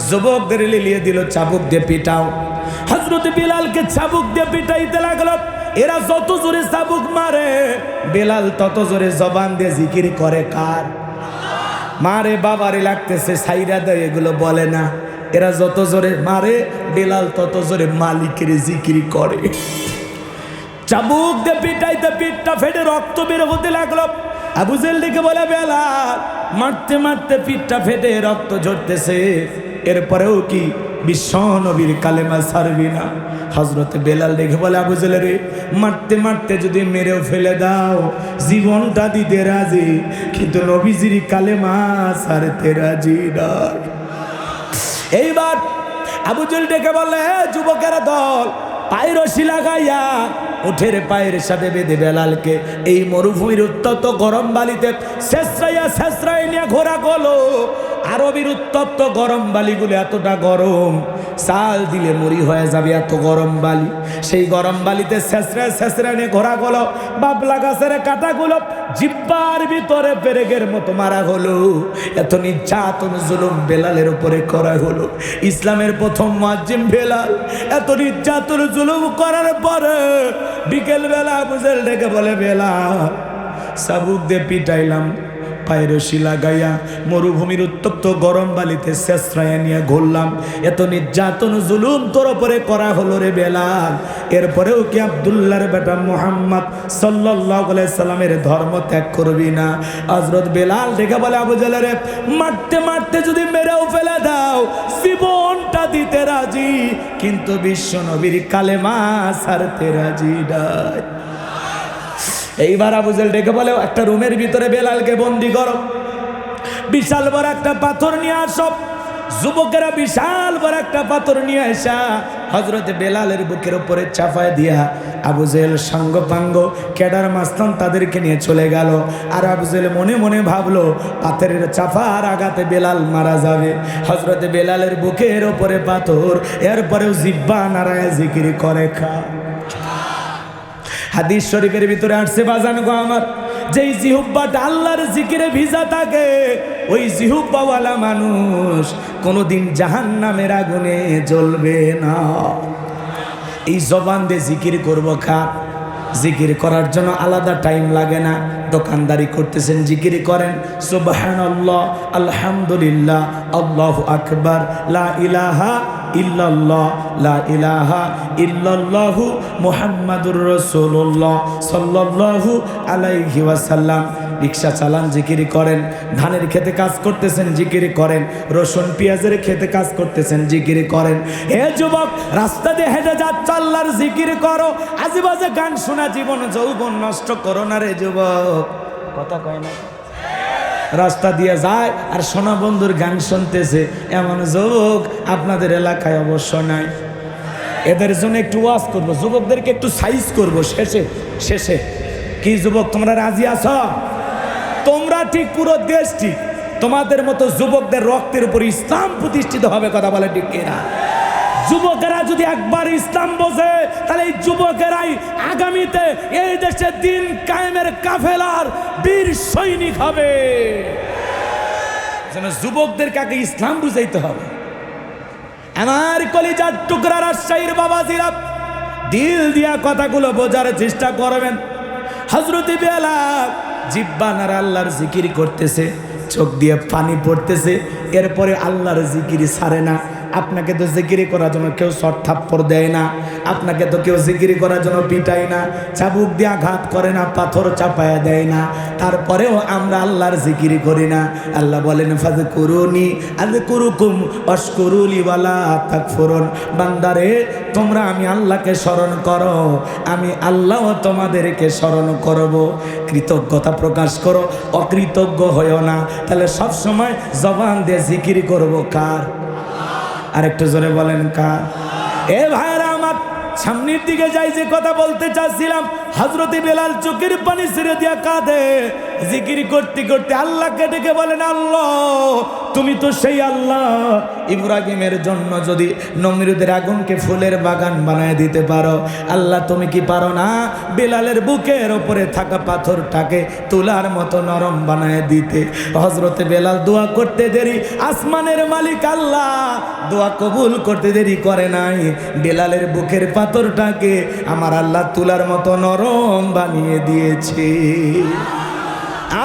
যুবকদের লিলিয়ে দিল, চাবুক দিয়ে পিটাও। হযরত বেলালকে চাবুক দিয়ে পিটাইতে লাগলো। এরা যত জোরে চাবুক মারে, বেলাল তত জোরে জবান দিয়ে জিকির করে। কার? মারে বাবারে লাগতেছে, সাইরা দেয়, এগুলো বলে না। এরা যত জোরে মারে, বেলাল তত জোরে মালিকের জিকির করে। চাবুক দিয়ে পিটাইতে পিঠটা ফেটে রক্ত বের হতে লাগলো। আবু জেল ডেকে বলে, বেলাল, মারতে মারতে পিঠটা ফেটে রক্ত ঝরতেছে, এরপরেও কি বিশ্ব নবীর কালেমা ছাড়বি না? হযরত বেলাল ডেকে বলে, আবু জেল রে, মারতে মারতে যদি মেরেও ফেলে দাও, জীবনটা দিতে রাজি, কিন্তু নবীজির কালেমা ছাড়তে রাজি নয়। এইবার আবু জেল ডেকে বলে, যুবকেরা দল, পায়ের রশি লাগাইয়া উঠের পায়ের সাথে বেঁধে বেলালকে এই মরুভূমির উত্তপ্ত গরম বালিতে শেষরাই নিয়ে ঘোরা গেলো। আরবের উত্তপ্ত গরম বালিগুলো এতটা গরম, চাল দিলে মরি হয়ে যাবে, এত গরম বালি। সেই গরম বালিতে শেষরা নিয়ে ঘোরা গেলো। বাবলা গাছের কাঁটাগুলো জিব্বার ভিতরে পেরেকের মতো মারা হলো। এত নির্যাতন জুলুম বেলালের উপরে করা হলো। ইসলামের প্রথম মুয়াজ্জিন বেলাল এত নির্যাতন জুলুম করার পরে বিকেল বেলা আবু জেল ডেকে বলে, বেলাল, চাবুক দিয়ে পিটাইলাম, পায়ের রশি লাগাইয়া মরুভূমির উত্তপ্ত গরম বালিতে শেষরাইয়া নিয়ে ঘুরলাম, এত নির্যাতন জুলুম তোর উপরে করা হলো রে বেলাল, এরপরেও কি আব্দুল্লাহর বেটা মুহাম্মদ সাল্লাল্লাহু আলাইহি সাল্লামের ধর্ম ত্যাগ করবি না? হযরত বেলাল ডেকে বলে, আবু জেল রে, মারতে মারতে যদি মেরেও ফেলে দাও, জীবনটা দিতে রাজি, কিন্তু বিশ্ব নবীর কালেমা ছাড়তে রাজি নাই। এইবার আবু জেল ডেকে বলে, একটা রুমের ভিতরে বেলালকে বন্দি করো, বিশাল বড় একটা পাথর নিয়ে আসো। যুবকেরা বিশাল বড় একটা পাথর নিয়ে আসা হযরত বেলালের বুকের উপরে চাপায় দিয়া আবু জেল সাঙ্গপাঙ্গ কেডার মাস্তান তাদেরকে নিয়ে চলে গেল। আর আবু জেল মনে মনে ভাবলো, পাথরের চাপার আঘাতে বেলাল মারা যাবে। হযরত বেলালের বুকের উপরে পাথর, এরপরেও জিব্বা নাড়ায় জিকির করে খা। হাদিস শরীফের ভিতরে আসছে, বাজান গো আমার, যেই জিহ্বাটা আল্লাহর জিকিরে ভিজা থাকে, ওই জিহ্বাওয়ালা মানুষ কোনোদিন জাহান্নামের আগুনে জ্বলবে না। এই জবান দিয়ে জিকির করবো খা। জিকির করার জন্য আলাদা টাইম লাগে না। দোকানদারি করতেছেন, জিকির করেন, সুবহানাল্লাহ, আলহামদুলিল্লাহ, আল্লাহু আকবার, লা ইলাহা ইল্লাল্লাহ, লা ইলাহা ইল্লাল্লাহু মুহাম্মাদুর রাসূলুল্লাহ সাল্লাল্লাহু আলাইহি ওয়াসাল্লাম। রিকশা চালান, জিকির করেন। ধানের খেতে কাজ করতেছেন, জিকির করেন। রসুন পেঁয়াজের খেতে কাজ করতেছেন, জিকির করেন। হে যুবক, রাস্তা দিয়ে হেঁটে যাচ্ছ, আল্লাহর জিকির করো। আজেবাজে গান শোনা জীবন যৌবন নষ্ট করো না রে যুবক। কথা কয় না? রাস্তা দিয়ে যায় আর সোনা বন্ধুর গান শুনতেছে, এমন যুবক আপনাদের এলাকায় অবশ্য নাই। এদের জন্য একটু ওয়াজ করবো, যুবকদেরকে একটু সাইজ করবো শেষে। কি যুবক, তোমরা রাজি আছো? তোমরা ঠিক, পুরো দেশ ঠিক। তোমাদের মতো যুবকদের রক্তের উপর ইসলাম প্রতিষ্ঠিত হবে। কথা বলে ঠিক কিনা? যুবকেরা যদি একবার ইসলাম বোঝে, তাহলে এই যুবকেরাই আগামীতে এই দেশে দিন কায়েমের কাফেলার বীর সৈনিক হবে। যেন যুবকদের কাকে ইসলাম বুঝাইতে হবে। আমার কলিজার টুকরা রাজশাহীর বাবাজিরা, দিল দিয়া কথাগুলো বোঝার চেষ্টা করবেন। হযরত বেলাল জিব্বা নাড়া আল্লাহর জিকির করতেছে, চোখ দিয়ে পানি পড়তেছে, এরপরে আল্লাহর জিকির ছাড়ে না। আপনাকে তো জিকিরি করার জন্য কেউ শট থাপ্পড় দেয় না, আপনাকে তো কেউ জিকিরি করার জন্য পিটায় না, চাবুক দিয়ে আঘাত করে না, পাথর চাপায়া দেয় না, তারপরেও আমরা আল্লাহর জিকিরি করি না। আল্লাহ বলেন ফাযকুরুনি আযকুরুকুম ওয়াশকুরুলি ওয়ালা তাকফুরুন। বান্দারে তোমরা আমি আল্লাহকে স্মরণ করো, আমি আল্লাহও তোমাদেরকে স্মরণ করব। কৃতজ্ঞতা প্রকাশ করো, অকৃতজ্ঞ হইও না। তাহলে সব সময় জবান দিয়ে জিকির করব কার? আরেকটু জোরে বলেন কার? এ ভাইরা আমার, সামনের দিকে যাই, যে কথা বলতে চাচ্ছিলাম, হযরতে বেলাল চোখের পানি ছেড়ে দিয়া কাঁদে, জিকির করতে করতে আল্লাহকে ডেকে বলেন, আল্লাহ তুমি তো সেই আল্লাহ, ইব্রাহিমের জন্য যদি নমরুদের আগুনকে ফুলের বাগান বানায় দিতে পারো, আল্লাহ তুমি কি পারো না বেলালের বুকের ওপরে থাকা পাথরটাকে তুলার মতো নরম বানায় দিতে? হযরতে বেলাল দোয়া করতে দেরি, আসমানের মালিক আল্লাহ দোয়া কবুল করতে দেরি করে নাই, বেলালের বুকের পাথরটাকে আমার আল্লাহ তুলার মতো নরম বানিয়ে দিয়েছে।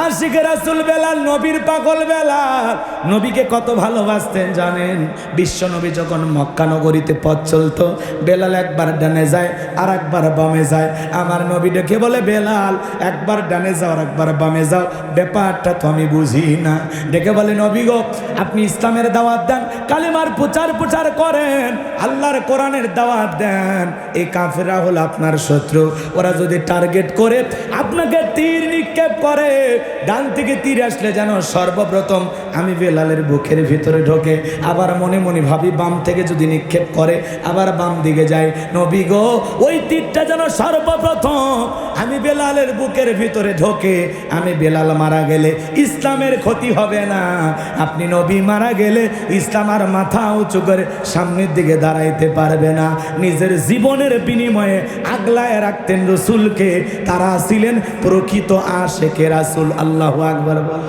আশিক রাসূল বেলাল, নবীর পাগল বেলাল, নবীকে কত ভালোবাসতেন জানেন? বিশ্ব নবী যখন মক্কা নগরীতে পথ চলতো, বেলাল একবার ডানে যায় আর একবার বামে যায়। আমার নবী ডেকে বলে, বেলাল একবার ডানে যাও আর একবার বামে যাও, ব্যাপারটা তো আমি বুঝি না। ডেকে বলে, নবী গো আপনি ইসলামের দাওয়াত দেন, কালেমার প্রচার করেন, আল্লাহর কোরআনের দাওয়াত দেন, এই কাফেররা হলো আপনার শত্রু, ওরা যদি টার্গেট করে আপনাকে তীর নিক্ষেপ করে, ডান থেকে তীর আসলে যেন সর্বপ্রথম আমি বেলালের বুকের ভিতরে ঢোকে, আবার মনে মনে ভাবি বাম থেকে যদি নিক্ষেপ করে আবার বাম দিকে যায়। নবী গো ওই তীরটা যেন সর্বপ্রথম আমি বেলালের বুকের ভিতরে ঢোকে, আমি বেলাল মারা গেলে ইসলামের ক্ষতি হবে না, আপনি নবী মারা গেলে ইসলাম আর মাথা উঁচু করে সামনের দিকে দাঁড়াইতে পারবে না। নিজের জীবনের বিনিময়ে আগলায় রাখতেন রসুলকে, তারা ছিলেন প্রকৃত আশিকে রাসূল। আল্লাহু আকবার বল।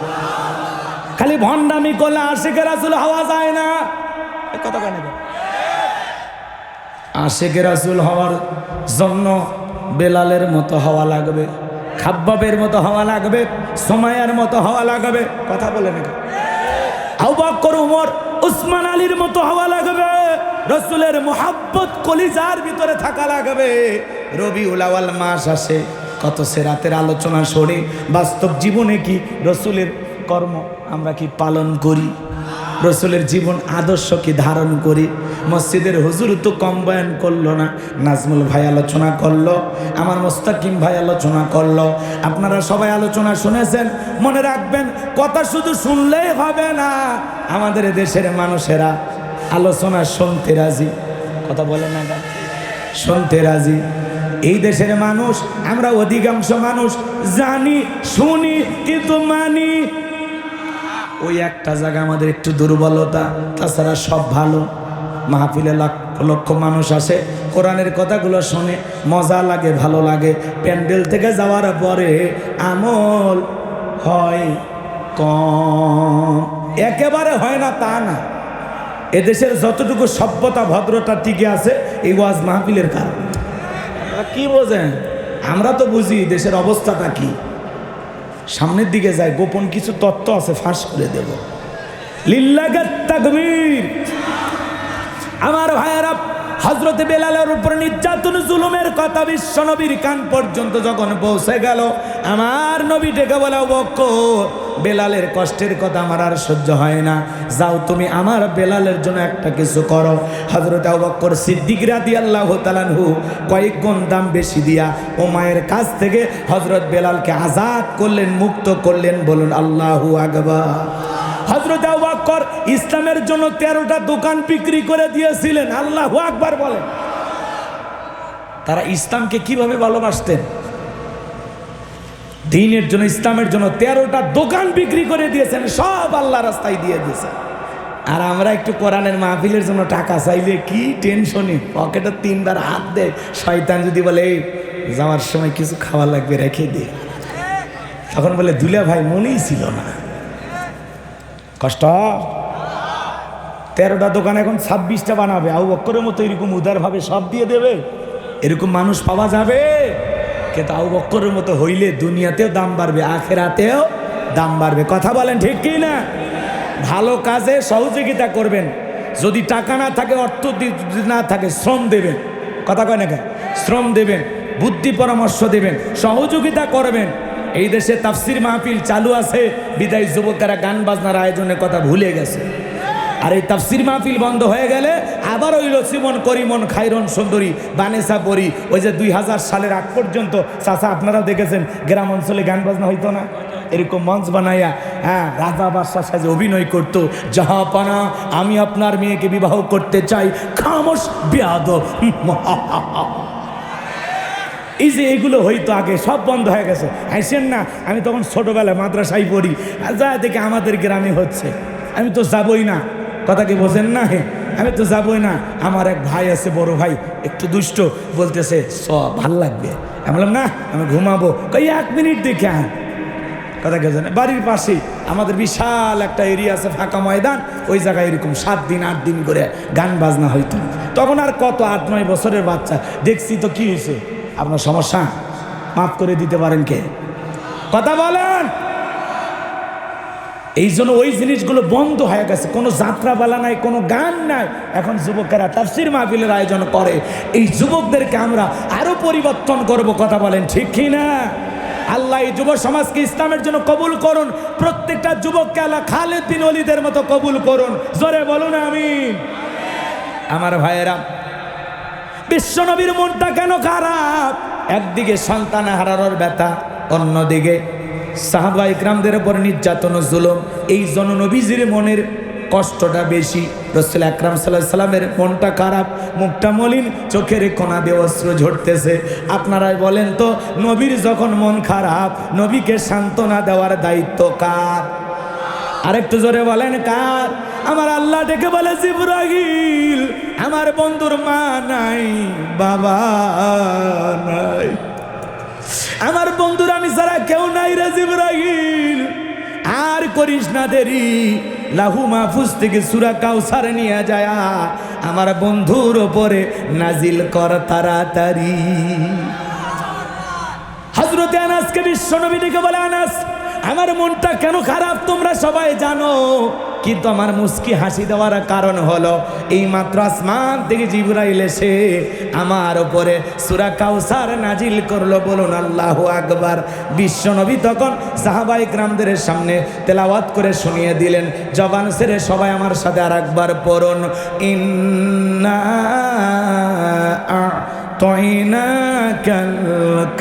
খালি ভণ্ডামি করলে আশিকে রাসূল হওয়া যায় না, কথা কেন? আশিকে রাসূল হওয়ার জন্য বেলালের মতো হওয়া লাগবে, খাব্বাবের মতো হওয়া লাগবে, সুমাইয়ার মতো হওয়া লাগবে, কথা বলে না? আবু বকর, ওমর, উসমান আলীর মতো হওয়া লাগবে, রসুলের মোহাব্বত কলিজার ভিতরে থাকা লাগবে। রবিউল আউয়াল মাস আসে, কত সেরাতের আলোচনা শুনি, বাস্তব জীবনে কি রসুলের কর্ম আমরা কি পালন করি? রসুলের জীবন আদর্শ কি ধারণ করি? মসজিদের হুজুর তো কম বয়ান করলো না, নাজমুল ভাই আলোচনা করলো, আমার মোস্তাকিম ভাই আলোচনা করলো, আপনারা সবাই আলোচনা শুনেছেন। মনে রাখবেন, কথা শুধু শুনলেই হবে না, আমাদের দেশের মানুষেরা আলোচনা শুনতে রাজি, কথা বলে না, শুনতে রাজি। এই দেশের মানুষ, আমরা অধিকাংশ মানুষ জানি শুনি কিন্তু মানি, ওই একটা জায়গা আমাদের একটু দুর্বলতা, তাছাড়া সব ভালো। মাহফিলে লক্ষ লক্ষ মানুষ আসে, কোরআনের কথাগুলো শুনে মজা লাগে, ভালো লাগে, প্যান্ডেল থেকে যাওয়ার পরে আমল হয় কম, একেবারে হয় না তা না। এদেশের যতটুকু সভ্যতা ভদ্রতা টিকে আছে এই ওয়াজ মাহফিলের কারণে। কি বোঝেন? আমরা তো বুঝি দেশের অবস্থাটা কি। সামনের দিকে যায়, গোপন কিছু তত্ত্ব আছে, ফাঁস করে দেব। লিল্লাহি তাকবীর। আমার ভাইয়েরা, হযরতে বেলালের উপর নির্যাতন জুলুমের কথা বিশ্ব নবীর কান পর্যন্ত যখন পৌঁছে গেল, আমার নবী ডেকে বলে, আবু বকর বেলালের কষ্টের কথা আমার আর সহ্য হয় না, যাও তুমি আমার বেলালের জন্য একটা কিছু করো। হযরত আবু বকর সিদ্দিক রাদিয়াল্লাহু তাআলা আনহু কয়েক গুণ দাম বেশি দিয়া ও মায়ের কাছ থেকে হযরত বেলালকে আজাদ করলেন, মুক্ত করলেন। বলুন আল্লাহু আকবার। হযরত আবু বকর ইসলামের জন্য 13টা দোকান বিক্রি করে দিয়েছিলেন। আল্লাহু আকবার বলেন। তারা ইসলামকে কিভাবে ভালোবাসতেন? দ্বীনের জন্য, ইসলামের জন্য 13টা দোকান বিক্রি করে দিয়েছেন, সব আল্লাহর রাস্তায় দিয়ে দিয়েছেন। আর আমরা একটু কোরআনের মাহফিলের জন্য টাকা চাইলে কি টেনশনে, পকেটে 3বার হাত দেয়। শয়তান যদি বলে এই যাওয়ার সময় কিছু খাওয়া লাগবে রেখে দে, তখন বলে দুলা ভাই মনেই ছিল না। কষ্ট। 13টা দোকান এখন 26টা বানাবে। আবু বকরের মতো এরকম উদারভাবে সব দিয়ে দেবে, এরকম মানুষ পাওয়া যাবে? কিন্তু আবু বকরের মতো হইলে দুনিয়াতেও দাম বাড়বে, আখিরাতেও দাম বাড়বে। কথা বলেন ঠিক কি না? ভালো কাজে সহযোগিতা করবেন, যদি টাকা না থাকে, অর্থ যদি না থাকে, শ্রম দেবেন। কথা কয় না কেন? শ্রম দেবেন, বুদ্ধি পরামর্শ দেবেন, সহযোগিতা করবেন। এই দেশে তাফসির মাহফিল চালু আছে বিদায় যুবকেরা গান বাজনার আয়োজনের কথা ভুলে গেছে। আর এই তাফসির মাহফিল বন্ধ হয়ে গেলে আবার ওই লসিমন, করিমন, খাইরন, সুন্দরী, বানেসা পরি, ওই যে 2000 সালের আগ পর্যন্ত চাচা আপনারাও দেখেছেন গ্রাম অঞ্চলে গান বাজনা হইতো না, এরকম মঞ্চ বানাইয়া রাজা বাদশার সাথে অভিনয় করতো, জাহাপানা আমি আপনার মেয়েকে বিবাহ করতে চাই, খামোশ বেয়াদব। এই যে এগুলো হইতো আগে, সব বন্ধ হয়ে গেছে। হাসেন না, আমি তখন ছোটবেলায় মাদ্রাসায় পড়ি, আর যা দেখে আমাদের গ্রামে হচ্ছে, আমি তো যাবই না। কথা কি বোঝেন না? আমি তো যাবই না। আমার এক ভাই আছে, বড় ভাই, একটু দুষ্ট, বলতেছে ভাল লাগবে। আমি বললাম না, আমি ঘুমাবো। কই 1 মিনিট দেখে আন। কথা কে জানে, বাড়ির পাশেই আমাদের বিশাল একটা এরিয়া আছে, ফাঁকা ময়দান, ওই জায়গায় এরকম 7 দিন 8 দিন করে গান বাজনা হইতো। তখন আর কত 8-9 বছরের বাচ্চা দেখছি, তো কি হয়েছে? আপনার সমস্যা মাফ করে দিতে পারেন কে? কথা বলেন। এই জন্য ওই জিনিসগুলো বন্ধ হয়ে গেছে, কোনো যাত্রাপালা নাই, কোনো গান নাই। এখন যুবকেরা তাফসির মাহফিলের আয়োজন করে। এই যুবকদেরকে আমরা আরো পরিবর্তন করব। কথা বলেন ঠিক কি না? আল্লাহ এই যুব সমাজকে ইসলামের জন্য কবুল করুন। প্রত্যেকটা যুবককে আল্লাহ খালেদ বিন ওলীদের মতো কবুল করুন। জোরে বলুন আমিন। আমার ভাইয়েরা, বিশ্বনবীর মনটা কেন খারাপ? একদিকে সন্তান হারানোর ব্যথা, অন্যদিকে সাহাবা ইকরামদের উপর নির্যাতন ও জুলুম। এই জন্য নবীজির মনের কষ্টটা বেশি। রাসূল আকরাম সাল্লাল্লাহু আলাইহি সাল্লামের মনটা খারাপ, মুখটা মলিন, চোখের কোনা দিয়ে অশ্রু ঝরতেছে। আপনারাই বলেন তো, নবীর যখন মন খারাপ, নবীকে সান্ত্বনা দেওয়ার দায়িত্ব কার? আরেকটু জোরে বলেন কার? আমার আল্লাহ ডেকে বলে, জিবরাইল, আমার বন্ধুর মা নাই, বাবা নাই, আমার বন্ধুর আমি ছাড়া কেউ নাই রে জিবরাইল। আর করিস না দেরি, লাহু মাহফুজ থেকে সূরা কাউসার নিয়ে যায় আমার বন্ধুর ওপরে নাজিল কর তাড়াতাড়ি। হযরতে আনাসকে বিশ্বনবী ডেকে বলে, আনাস, আমার মনটা কেন খারাপ তোমরা সবাই জানো, কিন্তু আমার মুস্কি হাসি দেওয়ার কারণ হলো এই মাত্র আসমান থেকে জিবরাইল এসে আমার উপরে সূরা কাউসার নাজিল করলো। বলুন আল্লাহু আকবার। বিশ্বনবী তখন সাহাবা ইকরামদের সামনে তেলাওয়াত করে শুনিয়ে দিলেন। জবান ছেড়ে সবাই আমার সাথে আরেকবার পড়ুন, ইন্না আ'তাইনাকাল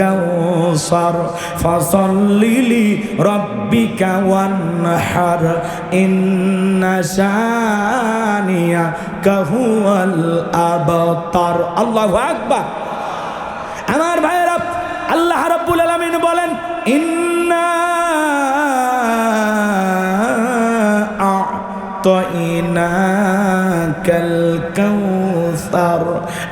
কাউসার ফাসাল্লি লিরাব্বিকা ওয়ানহার ইন্না শানিয়াকা হুয়াল আবতার। আল্লাহু আকবার। আমার ভাইয়েরা, আল্লাহ রাব্বুল আলামিন বলেন, ইন্না আ'তাইনাকাল কাউসার।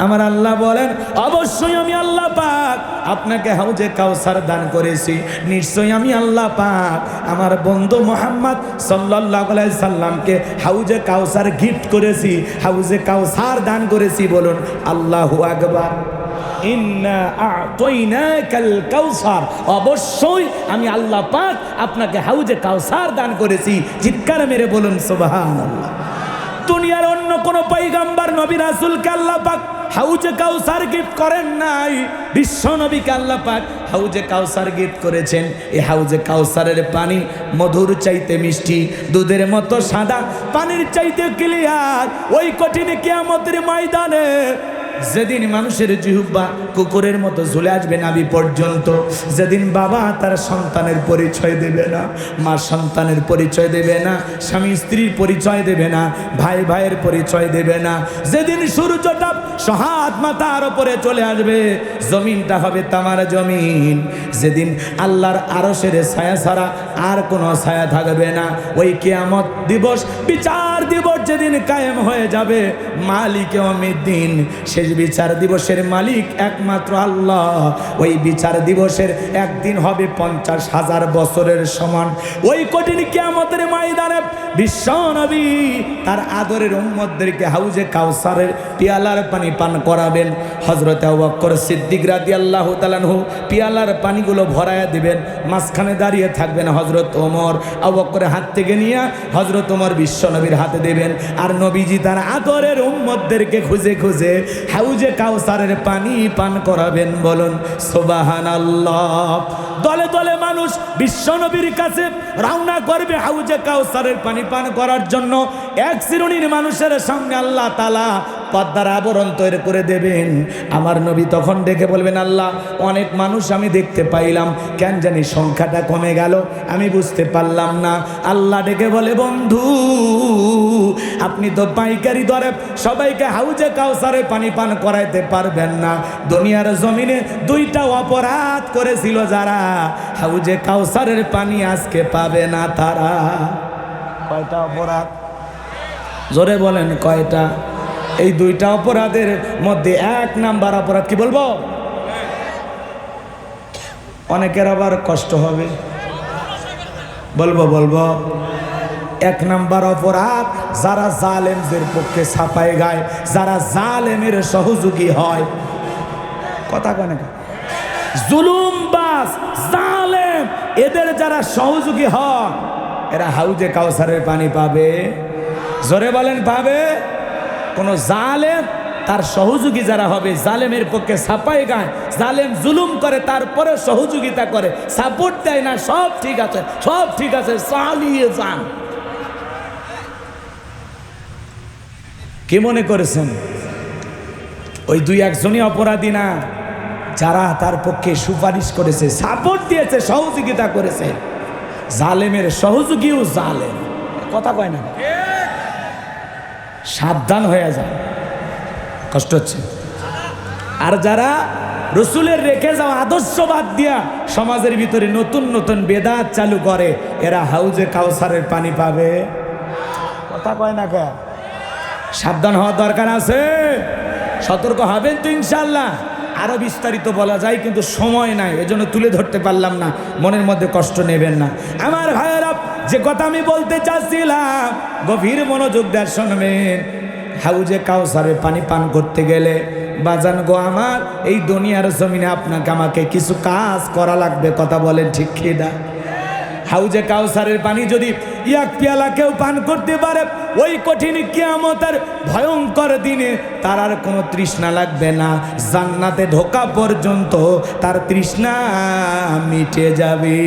আমার আল্লাহ বলেন, অবশ্যই আমি আল্লাহ পাক আপনাকে হাউজে কাউসার দান করেছি। নিশ্চয়ই আমি আল্লাহ পাক আমার বন্ধু মুহাম্মদ সাল্লাল্লাহু আলাইহি সাল্লামকে হাউজে কাউসার গিফট করেছি, হাউজে কাউসার দান করেছি। বলুন আল্লাহু আকবার। ইন্না আ'তাইনাকাল কাউসার, অবশ্যই আমি আল্লাহ পাক আপনাকে হাউজে কাউসার দান করেছি। চিৎকার মেরে বলুন সুবহানাল্লাহ। দুনিয়ার অন্য কোন পয়গম্বর নবী রাসূলকে আল্লাহ পাক হাউজে কাউসার গিফট করেন নাই, বিশ্ব নবীকে আল্লাহ পাক হাউজে কাউসার গিফট করেছেন। এই হাউজে কাউসারের পানি মধুর চাইতে মিষ্টি, দুধের মতো সাদা, পানির চাইতে ক্লিয়ার। ওই কঠিন কিয়ামতের ময়দানে যেদিন মানুষের জিহ্বা কুকুরের মতো ঝুলে আসবে নাভি পর্যন্ত, যেদিন বাবা তার সন্তানের পরিচয় দেবে না, মা সন্তানের পরিচয় দেবে না, স্বামী স্ত্রীর পরিচয় দেবে না, ভাই ভাইয়ের পরিচয় দেবে না, যেদিন সূর্যটা সহাত মাথার উপরে চলে আসবে, জমিনটা হবে তামার জমিন, যেদিন আল্লাহর আরশের ছায়া ছাড়া আর কোনো ছায়া থাকবে না, ওই কিয়ামত দিবস, বিচার দিবস যেদিন কায়েম হয়ে যাবে, মালিক ইয়াউমিদ্দিন, সে বিচার দিবসের মালিক একমাত্র আল্লাহ। ওই বিচার দিবসের একদিন হবে 50,000 বছরের সমান। ওই কঠিন কিয়ামতের ময়দানে বিশ্ব নবী তার আদরের উম্মতদেরকে হাউজে কাউসারের পিয়ালার পানি পান করাবেন। হযরত আবু বকর সিদ্দিক রাদিয়াল্লাহু তাআলা আনহু পিয়ালার পানিগুলো ভরায়া দিবেন, মাঝখানে দাঁড়িয়ে থাকবেন হযরত ওমর। আবু বকরের হাত থেকে নিয়ে হযরত ওমর বিশ্ব নবীর হাতে দেবেন, আর নবীজি তার আদরের উম্মতদেরকে খুঁজে খুঁজে হাউজে কাউসারের পানি পান করাবেন। বলুন সুবহানাল্লাহ। দলে দলে মানুষ বিশ্ব নবীর কাছে রওনা করবে হাউজে কাউসারের পানি পান করার জন্য। এক শ্রেণীর মানুষের সামনে আল্লাহ তাআলা পর্দার আবরণ তৈরি করে দেবেন। আমার নবী তখন ডেকে বলবেন, আল্লাহ অনেক মানুষ আমি দেখতে পাইলাম, কেন জানি সংখ্যাটা কমে গেল, আমি বুঝতে পারলাম না। আল্লাহ ডেকে বলে, বন্ধু আপনি তো পাইকারি দরে সবাইকে হাউজে কাউসারে পানি পান করাইতে পারবেন না। দুনিয়ার জমিনে দুইটা অপরাধ করেছিল যারা, হাউজে কাউসারের পানি আজকে পাবে না তারা। কয়টা অপরাধ? জোরে বলেন কয়টা? এই দুইটা অপরাধের মধ্যে এক নাম্বার অপরাধ কি বলবো? অনেকের আবার কষ্ট হবে, বলবো। এক নাম্বার অপরাধ যারা জালেমদের পক্ষে ছাপায় গায়, যারা জালেমের সহযোগী হয়। কথা কয় না? জুলুমবাজ জালেম এদের যারা সহযোগী হয়, এরা হাউজে কাউসারের পানি পাবে। জোরে বলেন পাবে। কোন জালেম তার সহযোগী যারা হবে, জালেমের পক্ষে ছাপায় গায়, জালেম জুলুম করে তারপরে সহযোগিতা করে, সাপোর্ট দেয় না, সব ঠিক আছে, সব ঠিক আছে, চালিয়ে যান। কি মনে করেছেন ওই দুই একজনই অপরাধী না? যারা তার পক্ষে সুপারিশ করেছে, সাপোর্ট দিয়েছে, সহযোগিতা করেছে। জালেমের সহযোগীও জালেম। কথা কয় না? সাবধান হয়ে যায়। কষ্ট হচ্ছে। আর যারা রসুলের রেখে যাওয়া আদর্শবাদ দিয়া সমাজের ভিতরে নতুন নতুন বেদাত চালু করে, এরা হাউজে কাউসারের পানি পাবে। কথা কয় না কে? সাবধান হওয়ার দরকার আছে। সতর্ক হবেন তো ইনশাল্লাহ। আরো বিস্তারিত বলা যায় কিন্তু সময় নাই, এজন্য তুলে ধরতে পারলাম না। মনের মধ্যে কষ্ট নেবেন না আমার ভাইয়েরা। যে কথা আমি বলতে চাচ্ছিলাম, গভীর মনোযোগ দিয়ে শুনবেন। হাউজে কাউসারে পানি পান করতে গেলে বাজান গো আমার, এই দুনিয়ার জমিনে আপনাকে আমাকে কিছু কাজ করা লাগবে। কথা বলেন ঠিক কি না? হাউজে কাউসারের পানি যদি এক পেয়ালা কেউ পান করতে পারে, ওই কঠিন কিয়ামতের ভয়ঙ্কর দিনে তার আর কোনো তৃষ্ণা লাগবে না। জান্নাতে ঢোকা পর্যন্ত তার তৃষ্ণা মিটে যাবে।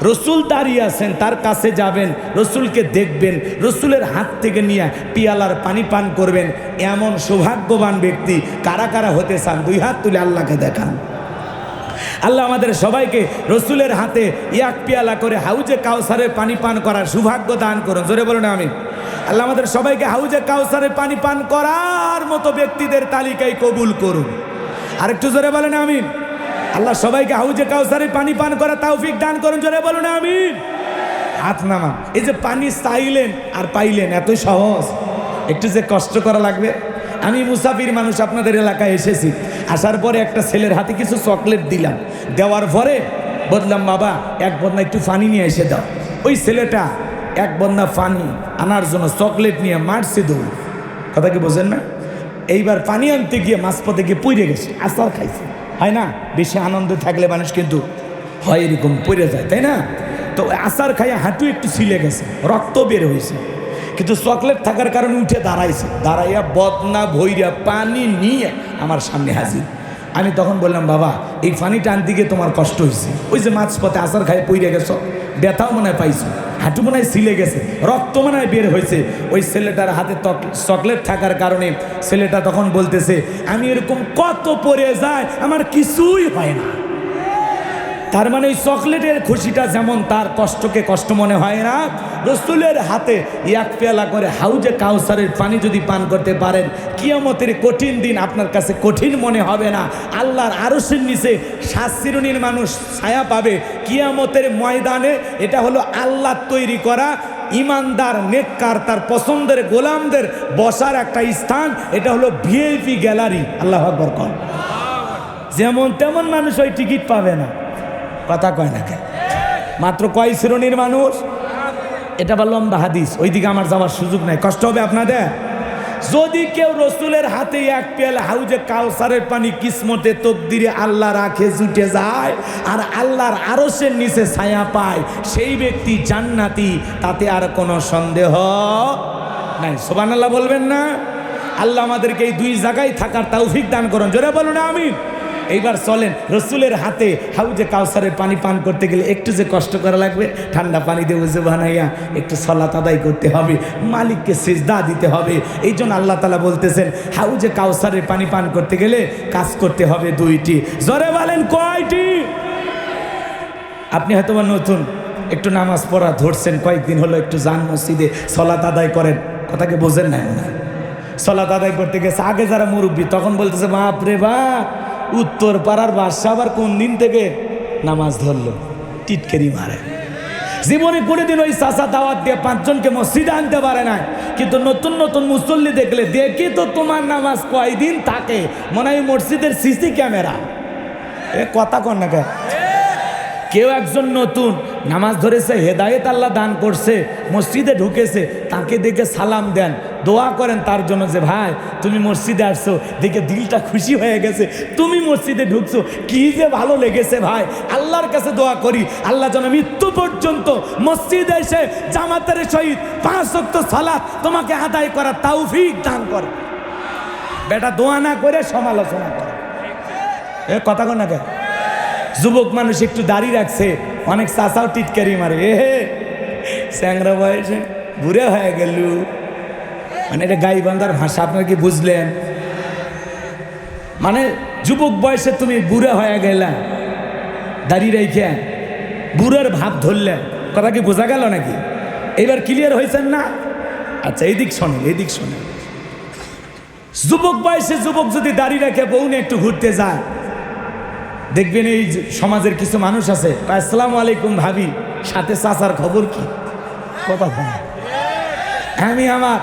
রসুল দাঁড়িয়ে আছেন, তার কাছে যাবেন, রসুলকে দেখবেন, রসুলের হাত থেকে নিয়ে পিয়ালার পানি পান করবেন। এমন সৌভাগ্যবান ব্যক্তি কারা কারা হতে চান? দুই হাত তুলে আল্লাহকে দেখান। আল্লাহ আমাদের সবাইকে রসুলের হাতে এক পেয়ালা করে হাউজে কাউসারের পানি পান করার সৌভাগ্য দান করুন। জোরে বলুন আমিন। আল্লাহ আমাদের সবাইকে হাউজে কাউসারের পানি পান করার মতো ব্যক্তিদের তালিকায় কবুল করুন। আরেকটু জোরে বলেন আমিন। আল্লাহ সবাইকে হাউজে কাউসারের পানি পান করা তৌফিক দান করুন। জোরে বলুন আমিন। হাত নামান। এই যে পানি চাইলেন আর পাইলেন, এতই সহজ। একটু যে কষ্ট করা লাগবে। আমি মুসাফির মানুষ, আপনাদের এলাকায় এসেছি। আসার পরে একটা ছেলের হাতে কিছু চকলেট দিলাম, দেওয়ার পরে বললাম, বাবা এক বন্যা একটু পানি নিয়ে এসে দাও। ওই ছেলেটা এক বন্যা পানি আনার জন্য চকলেট নিয়ে মারছে দৌড়। কথা কি বোঝেন না? এইবার পানি আনতে গিয়ে মাঝপথে গিয়ে পড়ে গেছে, আচার খাইছে। হয় না? বেশি আনন্দে থাকলে মানুষ কিন্তু হয় এরকম পড়ে যায়, তাই না? তো আচার খাইয়া হাঁটু একটু ছিলে গেছে, রক্ত বের হয়েছে, কিন্তু চকলেট থাকার কারণে উঠে দাঁড়াইছে। দাঁড়াইয়া বদনা ভৈরা পানি নিয়ে আমার সামনে হাজির। আমি তখন বললাম, বাবা এই পানিটা আনতে গিয়ে তোমার কষ্ট হয়েছে। ওই যে মাঝপথে আচার খাই পইরে গেছো, ব্যথাও মনে হয় পাইছো, হাঁটু মনে হয় ছিলে গেছে, রক্ত মনে হয় বের হয়েছে। ওই ছেলেটার হাতে চকলেট থাকার কারণে ছেলেটা তখন বলতেছে, আমি এরকম কত পড়ে যায়, আমার কিছুই হয় না। তার মানে ওই চকলেটের খুশিটা যেমন তার কষ্টকে কষ্ট মনে হয় না, রসুলের হাতে এক পেয়ালা করে হাউজে কাউসারের পানি যদি পান করতে পারেন, কিয়ামতের কঠিন দিন আপনার কাছে কঠিন মনে হবে না। আল্লাহর আরশের নিচে 7 শ্রেণীর মানুষ ছায়া পাবে কিয়ামতের ময়দানে। এটা হলো আল্লাহ তৈরি করা ইমানদার নেককার তার পছন্দের গোলামদের বসার একটা স্থান, এটা হলো ভিআইপি গ্যালারি। আল্লাহু আকবার কোন। যেমন তেমন মানুষ ওই টিকিট পাবে না, কথা কয় না কেন? মাত্র কয় শ্রেণীর মানুষ? এটা বা লম্বা হাদিস, ওইদিকে আমার যাওয়ার সুযোগ নাই, কষ্ট হবে আপনাদের। যদি কেউ রসুলের হাতে এক পেয়ালা হাউজে কাউসারের পানি কিসমতে তকদিরে আল্লাহ রাখে জুটে যায় আর আল্লাহর আরশের নিচে ছায়া পায়, সেই ব্যক্তি জান্নাতি, তাতে আর কোনো সন্দেহ নাই। সুবহানাল্লাহ বলবেন না? আল্লাহ আমাদেরকে এই দুই জায়গায় থাকার তৌফিক দান করুন, জোরে বলুন আমিন। এইবার চলেন, রসুলের হাতে হাউজে কাউসারের পানি পান করতে গেলে একটু যে কষ্ট করা লাগবে, ঠান্ডা পানি দিয়ে উজু বানাইয়া একটু সালাত আদায় করতে হবে, মালিককে সিজদা দিতে হবে। এই জন্য আল্লাহ তাআলা বলতেছেন হাউজে কাউসারের পানি পান করতে গেলে কাজ করতে হবে দুইটি। জোরে বলেন কয়টি? আপনি হয়তো নতুন একটু নামাজ পড়া ধরছেন, কয়েকদিন হলো, একটু যান মসজিদে, সালাত আদায় করেন, কথাকে বোঝেন না? সালাত আদায় করতে গেছে আগে যারা মুরব্বী, তখন বলতেছে বাপ রে বাপ, উত্তর পাড়ার বাদশা আবার কোন দিন থেকে নামাজ ধরলো, টিটকেরি মারে। জীবনে কোনোদিন ওই চাচা দাওয়াত দিয়ে 5 জনকে মসজিদে আনতে পারে না, কিন্তু নতুন নতুন মুসল্লি দেখলে দেখি তো তোমার নামাজ কয়দিন থাকে, মনে হয় মসজিদের সিসি ক্যামেরা। এ কথা কন না কেন? কেউ একজন নতুন নামাজ ধরেছে, হেদায়েত আল্লাহ দান করছে, মসজিদে ঢুকেছে, তাকে দেখে সালাম দেন, দোয়া করেন তার জন্য যে ভাই তুমি মসজিদে আসছো, দেখে দিলটা খুশি হয়ে গেছে, তুমি মসজিদে ঢুকছো, কি যে ভালো লেগেছে ভাই। আল্লাহর কাছে দোয়া করি আল্লাহ যেন মৃত্যু পর্যন্ত মসজিদে এসে জামাতের সহিত 5 ওয়াক্ত সালাত তোমাকে আদায় করার তৌফিক দান করে। বেটা দোয়া না করে সমালোচনা করে, এ কথা কন না কেন? যুবক মানুষ একটু দাড়ি রাখছে, অনেক চাচাও টিটকারি মারে, স্যাংরা বয়সে বুড়ে হয়ে গেল, মানে এটা গাইবান্ধার ভাষা, আপনারা কি বুঝলেন? মানে যুবক বয়সে তুমি বুড়ে হয়ে গেলা, দাড়ি রেখে বুড়ের ভাব ধরলে, কথা কি বোঝা গেল নাকি? এইবার ক্লিয়ার হয়েছেন না? আচ্ছা এইদিক শোনেন, এইদিক শোনেন। যুবক বয়সে যুবক যদি দাড়ি রেখে বউ নিয়ে একটু ঘুরতে যায়, দেখবেন এই সমাজের কিছু মানুষ আছে, আসসালামু আলাইকুম ভাবি, সাথে চাচার খবর কি, কথা বলে। আমি আমার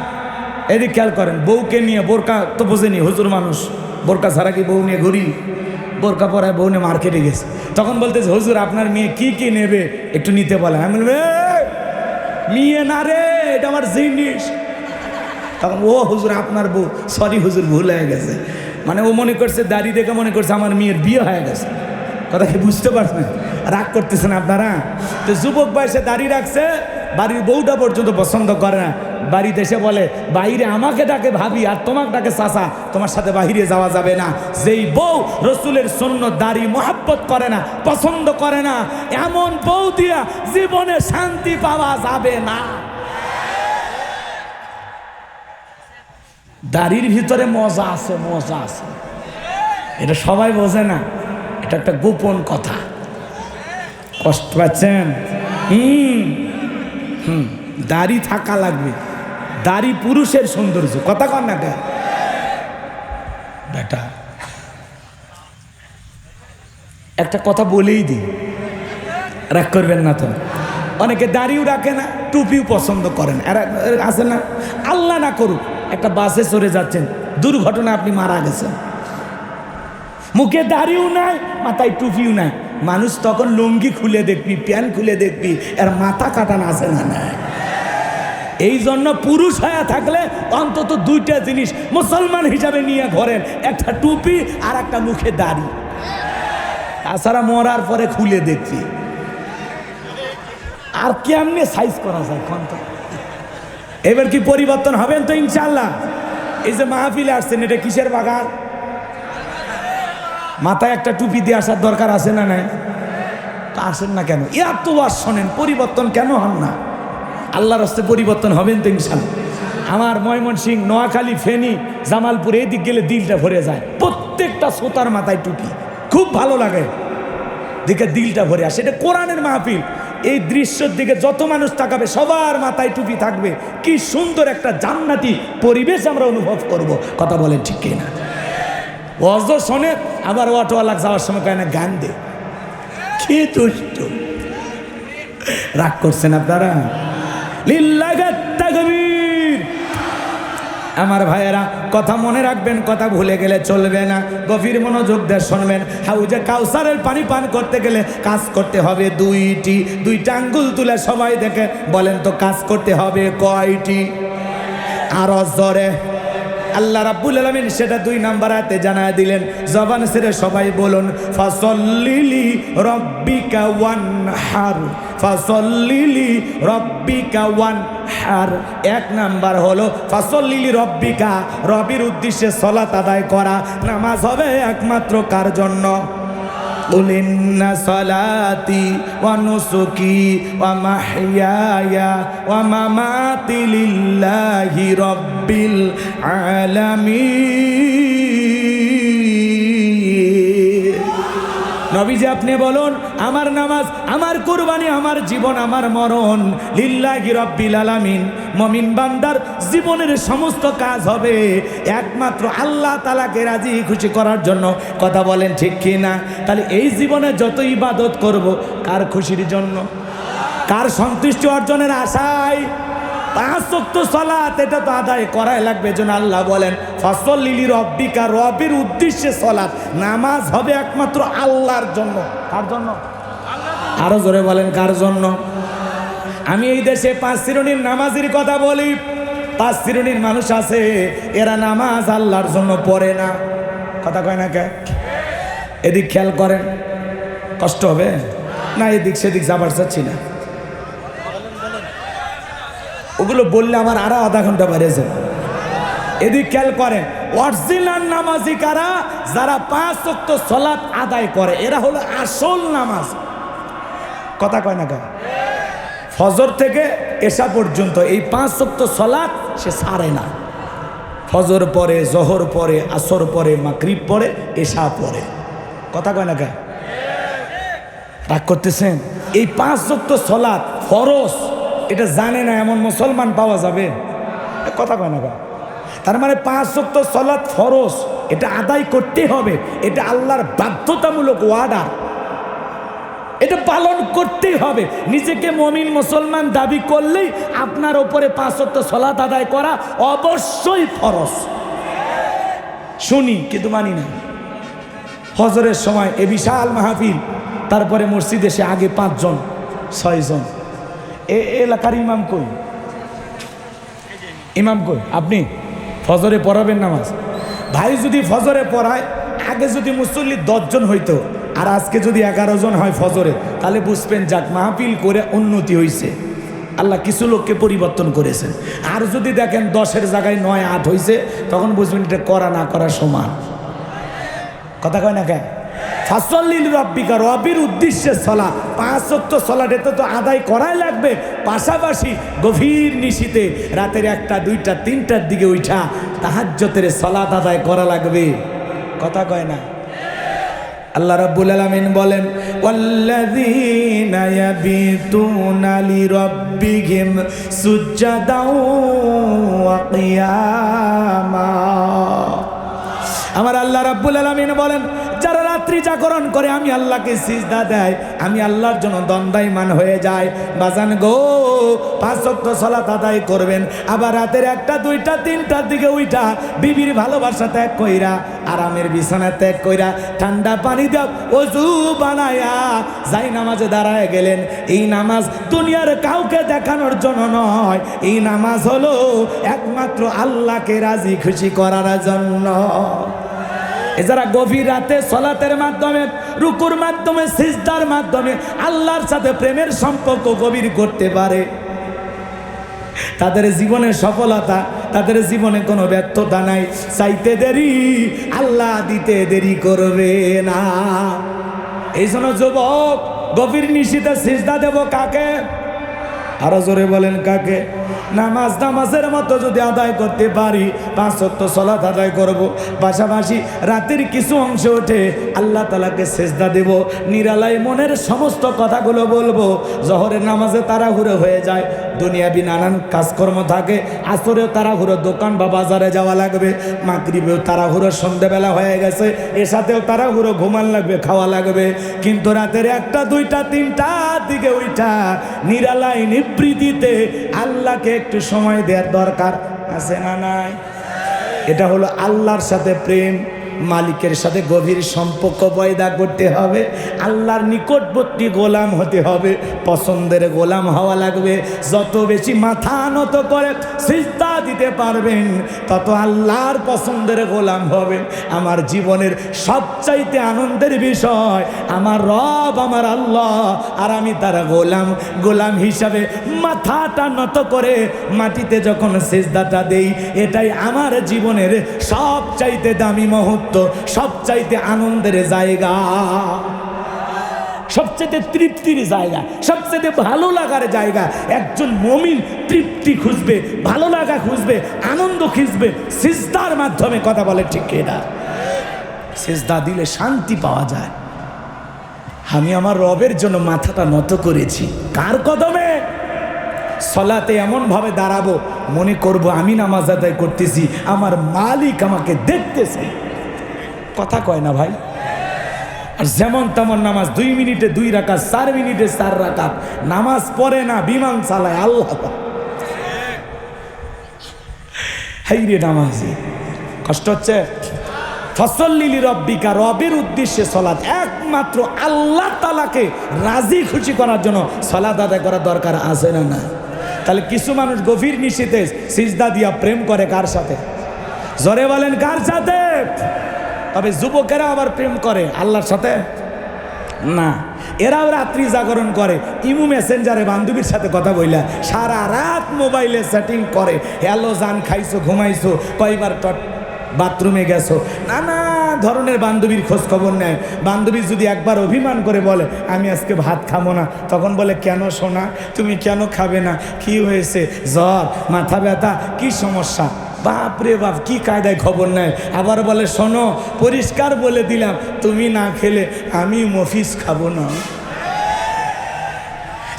এদিক খেয়াল করেন, বউকে নিয়ে, বোরকা তো বোঝেনি, হুজুর মানুষ, বোরকা ছাড়া কি বউ নিয়ে ঘুরি? বোরকা পরায় বউ নিয়ে মার্কেটে গেছে, তখন বলতেছে হুজুর আপনার মেয়ে কি কি নেবে একটু নিতে বলেন। আমি বলবো মেয়ে না রে, এটা আমার জিনিস। তখন ও হুজুর আপনার বউ, সরি হুজুর ভুল হয়ে গেছে, মানে ও মনে করছে দাড়ি দেখে মনে করছে আমার মেয়ের বিয়ে হয়ে গেছে, কথা কি বুঝতে পারছেন? রাগ করতেছেন আপনারা? তো যুবক বয়সে দাড়ি রাখছে, বাড়ির বউটা পর্যন্ত পছন্দ করে না, বাড়িতে এসে বলে বাইরে আমাকে ডাকে ভাবি আর তোমাকে ডাকে চাচা, তোমার সাথে বাহিরে যাওয়া যাবে না। যেই বউ রসুলের সুন্নত দাড়ি মোহাব্বত করে না, পছন্দ করে না, এমন বউ দিয়া জীবনে শান্তি পাওয়া যাবে না। দাড়ির ভিতরে মজা আছে, মজা আছে, এটা সবাই বোঝে না, এটা একটা গোপন কথা, কষ্ট পাচ্ছেন? দাড়ি থাকা লাগবে, দাড়ি পুরুষের সৌন্দর্য, কথা কন না কেন? বেটা একটা কথা বলেই দিই, রাগ করবেন না তো। অনেকে দাড়িও রাখে না, টুপিও পছন্দ করেন, আছে না? আল্লাহ না করুক, একটা বাসে চড়ে যাচ্ছেন, দুর্ঘটনা আপনি মারা গেছেন, মুখে দাড়িও নাই, মাথায় টুপিও নাই, মানুষ তখন লুঙ্গি খুলে দেখবি, প্যান্ট খুলে দেখবি, আর মাথা কাটানো আছে না না। এই জন্য পুরুষ হয়ে থাকলে অন্তত 2টা জিনিস মুসলমান হিসাবে নিয়ে ঘোরেন, একটা টুপি আর একটা মুখে দাড়ি, তাছাড়া মরার পরে খুলে দেখবি। আর কেমনে সাইজ করা যায় কোন তো? এবার কি পরিবর্তন হবেন তো ইনশাল্লাহ? এই যে মাহফিলে আসছেন, এটা কিসের বাগান? মাথায় একটা টুপি দিয়ে আসার দরকার আছে না নাই? তা আসেন না কেন? এত বার শোনেন, পরিবর্তন কেন হন না? আল্লাহর রাস্তে পরিবর্তন হবেন তো ইনশাল্লাহ। আমার ময়মনসিংহ, নোয়াখালী, ফেনী, জামালপুর এদিক গেলে দিলটা ভরে যায়, প্রত্যেকটা শ্রোতার মাথায় টুপি, খুব ভালো লাগে দেখে দিলটা ভরে আসে। এটা কোরআনের মাহফিল, এই দৃশ্যের দিকে যত মানুষ তাকাবে সবার মাথায় টুপি থাকবে, কি সুন্দর একটা জান্নাতি পরিবেশ আমরা অনুভব করব, কথা বলেন ঠিক কিনা? ওয়াজ শোনে, আবার অটোওয়ালা যাওয়ার সময় কেন গান দে, কি দুষ্ট, রাগ করছেন আপনারা? লিল্লাহি তাকবীর। আমার ভাইয়েরা কথা মনে রাখবেন, কথা ভুলে গেলে চলবে না, গভীর মনোযোগ দিয়ে শুনবেন। হাউজে কাউসারের পানি পান করতে গেলে কাজ করতে হবে দুইটা আঙ্গুল তুলে সবাই দেখে বলেন তো কাজ করতে হবে কয়টি? আরো জোরে। আল্লাহ রাব্বুল আলামিন সেটা 2 নাম্বার আয়াতে জানায় দিলেন। জবান ছেড়ে সবাই বলুন ফাসল্লিলি রব্বিকা ওয়ানহার, ফাসল্লিলি রব্বিকা ওয়ানহার। 1 নাম্বার হলো ফাসল্লিলি রব্বিকা, রবির উদ্দেশ্যে সালাত আদায় করা। নামাজ হবে একমাত্র কার জন্য? قل إن صلاتي ونسكي ومحياي ومماتي لله رب العالمين। নবীজি আপনি বলুন আমার নামাজ, আমার কুরবানি, আমার জীবন, আমার মরণ লিল্লাহি রাব্বিল আলামিন। মুমিন বান্দার জীবনের সমস্ত কাজ হবে একমাত্র আল্লাহ তাআলাকে রাজি খুশি করার জন্য। কথা বলেন ঠিক কি না? তাহলে এই জীবনে যত ইবাদত করব কার খুশির জন্য, কার সন্তুষ্টি অর্জনের আশায়? 5 ওয়াক্ত সালাত এটা তো আদায় করাই লাগবে। যেন আল্লাহ বলেন ফাসল্লিলি রব্বিকা, রবের উদ্দেশ্যে সালাত। নামাজ হবে একমাত্র আল্লাহর জন্য। কার জন্য? আরো জোরে বলেন কার জন্য? আমি এই দেশে 5 শ্রেণীর নামাজের কথা বলি। 5 শ্রেণীর মানুষ আছে, এরা নামাজ আল্লাহর জন্য পড়ে না। কথা কয় না কে? এদিক খেয়াল করেন, কষ্ট হবে না? এদিক সেদিক যাবার চাচ্ছি না, ওগুলো বললে আমার আরো আধা ঘন্টা বেড়েছে। এদিক খেয়াল করেন, অরিজিনাল নামাজি কারা? যারা 5 ওয়াক্ত সালাত আদায় করে, এরা হলো আসল নামাজ। কথা কয় না কে? ফজর থেকে এশা পর্যন্ত এই 5 ওয়াক্ত সালাত সে ছাড়ে না। ফজর পরে, জোহর পরে, আসর পরে, মাগরিব পরে, এশা পরে। কথা কয় না কে? রাগ করতেছেন? এই 5 ওয়াক্ত সালাত ফরজ, এটা জানে না এমন মুসলমান পাওয়া যাবে? কথা কয় না কে? তার মানে 5 ওয়াক্ত সালাত ফরজ, এটা আদায় করতে হবে। এটা আল্লাহর বাধ্যতামূলক ওয়ার্ডার, এটা পালন করতেই হবে। নিজেকে মুমিন মুসলমান দাবি করলেই আপনার উপরে 5 ওয়াক্ত সালাত আদায় করা অবশ্যই ফরজ। শুনি কিন্তু মানি না। হজরের সময় এ বিশাল মাহফিল, তারপরে মসজিদে এসে আগে 5 জন 6 জন। এ এলাকার ইমাম কই? ইমাম কই? আপনি ফজরে পড়াবেন নামাজ? ভাই যদি ফজরে পড়ায়, আগে যদি মুসল্লি 10 জন হইতো, আর আজকে যদি 11 জন হয় ফজরে, তাহলে বুঝবেন যাক মাহফিল করে উন্নতি হয়েছে, আল্লাহ কিছু লোককে পরিবর্তন করেছেন। আর যদি দেখেন 10-এর জায়গায় 9-8 হয়েছে, তখন বুঝবেন এটা করা না করা সমান। কথা কয় না কেন? ফাসল্লিলি রব্বিকা, রবির উদ্দেশ্যে সালাত। 5 ওয়াক্ত সালাত এটা তো আদায় করাই লাগবে। পাশাপাশি গভীর নিশিতে রাতের 1টা, 2টা, 3টার দিকে উঠা তাহাজ্জুদের সালাত আদায় করা লাগবে। কথা কয় না? আল্লাহ রাব্বুল আলামিন বলেন ওয়াল্লাযীনা ইয়াবিতুনা লিরাব্বিহিম সুজদাও ওয়া কিয়ামা। আমার আল্লাহ রাব্বুল আলামিন বলেন যারা রাত্রি জাগরণ করে আমি আল্লাহকে সিজদা দেয়, আমি আল্লাহর জন্য দণ্ডায়মান হয়ে যায়। বাজান গো, 5 ওয়াক্ত সালাত আদায় করবেন, আবার রাতের 1টা, 2টা, 3টার দিকে উঠা বিবির ভালোবাসা ত্যাগ কইরা, আরামের বিছানা ত্যাগ কইরা, ঠান্ডা পানি দাও ওযু বানায়া যাই নামাজে দাঁড়ায় গেলেন। এই নামাজ দুনিয়ার কাউকে দেখানোর জন্য নয়, এই নামাজ হলো একমাত্র আল্লাহকে রাজি খুশি করার জন্য। যারা গভীর রাতে সালাতের মাধ্যমে, রুকুর মাধ্যমে, সিজদার মাধ্যমে আল্লাহর সাথে প্রেমের সম্পর্ক গভীর করতে পারে, তাদের জীবনে সফলতা, তাদের জীবনে কোনো ব্যর্থতা নাই। চাইতে দেরি, আল্লাহ দিতে দেরি করবে না। এই জন্য যুবক, গভীর নিশিতে সিজদা দেব কাকে? আরো জোরে বলেন কাকে? নামাজের মতো যদি আদায় করতে পারি, 5 ওয়াক্ত সালাত আদায় করব, পাশাপাশি রাতের কিছু অংশ উঠে আল্লাহ তাআলাকে সেজদা দেব, নিরালায় মনের সমস্ত কথাগুলো বলবো। জোহরের নামাজে তাড়াহুড়ো হয়ে যায়, দুনিয়াবি নানান কাজকর্ম থাকে, আসরেও তাড়াহুড়ো দোকান বা বাজারে যাওয়া লাগবে, মাগরিবেও তাড়াহুড়ো সন্ধ্যেবেলা হয়ে গেছে, এসাতেও তাড়াহুড়ো ঘুমান লাগবে, খাওয়া লাগবে। কিন্তু রাতের 1টা 2টা 3টার দিকে ওইটা নিরালায় নিবৃত্তিতে আল্লাহকে একটু সময় দেওয়ার দরকার আছে না নাই? এটা হলো আল্লাহর সাথে প্রেম, মালিকের সাথে গভীর সম্পর্ক পয়দা করতে হবে, আল্লাহর নিকটবর্তী গোলাম হতে হবে, পছন্দের গোলাম হওয়া লাগবে। যত বেশি মাথা নত করে সিজদা দিতে পারবেন, তত আল্লাহর পছন্দের গোলাম হবেন। আমার জীবনের সবচাইতে আনন্দের বিষয় আমার রব, আমার আল্লাহ, আর আমি তার গোলাম। গোলাম হিসাবে মাথাটা নত করে মাটিতে যখন সিজদাটা দেই, এটাই আমার জীবনের সবচাইতে দামি মুহূর্ত, সবচাইতে আনন্দের জায়গা, সবচাইতে তৃপ্তির জায়গা, সবচাইতে ভালো লাগার জায়গা। একজন মুমিন তৃপ্তি খুঁজবে, ভালো লাগা খুঁজবে, আনন্দ খুঁজবে সিজদার মাধ্যমে। কথা বলে ঠিক কিনা? সিজদা দিলে শান্তি পাওয়া যায়। আমি আমার রবের জন্য মাথাটা নত করেছি, কার কদমে? সলাতে এমনভাবে দাঁড়াবো, মনে করব আমি নামাজ আদায় করতেছি, আমার মালিক আমাকে দেখতেছে। কথা কয় না ভাই? আর যেমন তেমন নামাজ, 2 মিনিটে 2 রাকাত, 4 মিনিটে 4 রাকাত, নামাজ পড়ে না, বিমান চালায় আল্লাহ। হাই রে নামাজি, কষ্ট হচ্ছে। ফসল্লি লিরাব্বিকা, রবের উদ্দেশ্যে সালাত, একমাত্র আল্লাহ তাআলাকে রাজি খুশি করার জন্য সালাত আদায় করার দরকার আছে না না? তাহলে কিছু মানুষ গভীর নিশীথে সিজদা দিয়া প্রেম করে কার সাথে? জোরে বলেন কার সাথে? তবে যুবকেরা আবার প্রেম করে আল্লাহর সাথে না, এরাও রাত্রি জাগরণ করে, ইমু মেসেঞ্জারে বান্ধবীর সাথে কথা বইলা সারা রাত মোবাইলে সেটিং করে, হ্যালো জান, খাইছো, ঘুমাইছো, কয়বার বাথরুমে গেছো, নানা ধরনের বান্ধবীর খোঁজ খবর নেয়। বান্ধবী যদি একবার অভিমান করে বলে আমি আজকে ভাত খাবো না, তখন বলে কেন সোনা, তুমি কেন খাবে না, কি হয়েছে, জ্বর, মাথা ব্যথা, কি সমস্যা? বাপ রে বাপ, কি কায়দায় খবর নেয়। আবার বলে শোনো, পরিষ্কার বলে দিলাম তুমি না খেলে আমি মফিস খাবো না।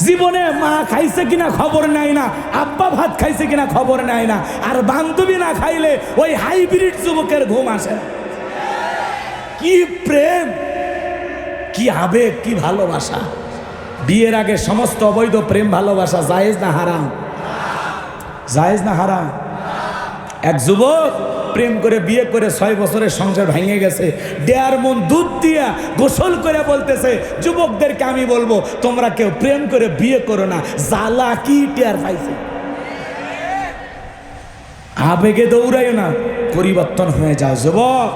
জীবনে মা খাইছে কিনা খবর নাই না, আব্বা ভাত খাইছে কিনা খবর নাই না, আর বান্ধবী না খাইলে ওই হাইব্রিড যুবকের ঘুম আসে। কি প্রেম, কি আবেগ, কি ভালোবাসা! বিয়ের আগে সমস্ত অবৈধ প্রেম ভালোবাসা জায়েজ না হারাম? জায়েজ না হারাম? এক যুবক প্রেম করে বিয়ে করে 6 বছরের সংসার ভেঙে গেছে, দেয়ার মন দুধ দিয়া গোসল করে বলতেছে যুবকদেরকে আমি বলবো তোমরা কেউ প্রেম করে বিয়ে করো না, জ্বালা কি টের পাইছে। আবেগে দৌড়াইও না, পরিবর্তন হয়ে যাও যুবক।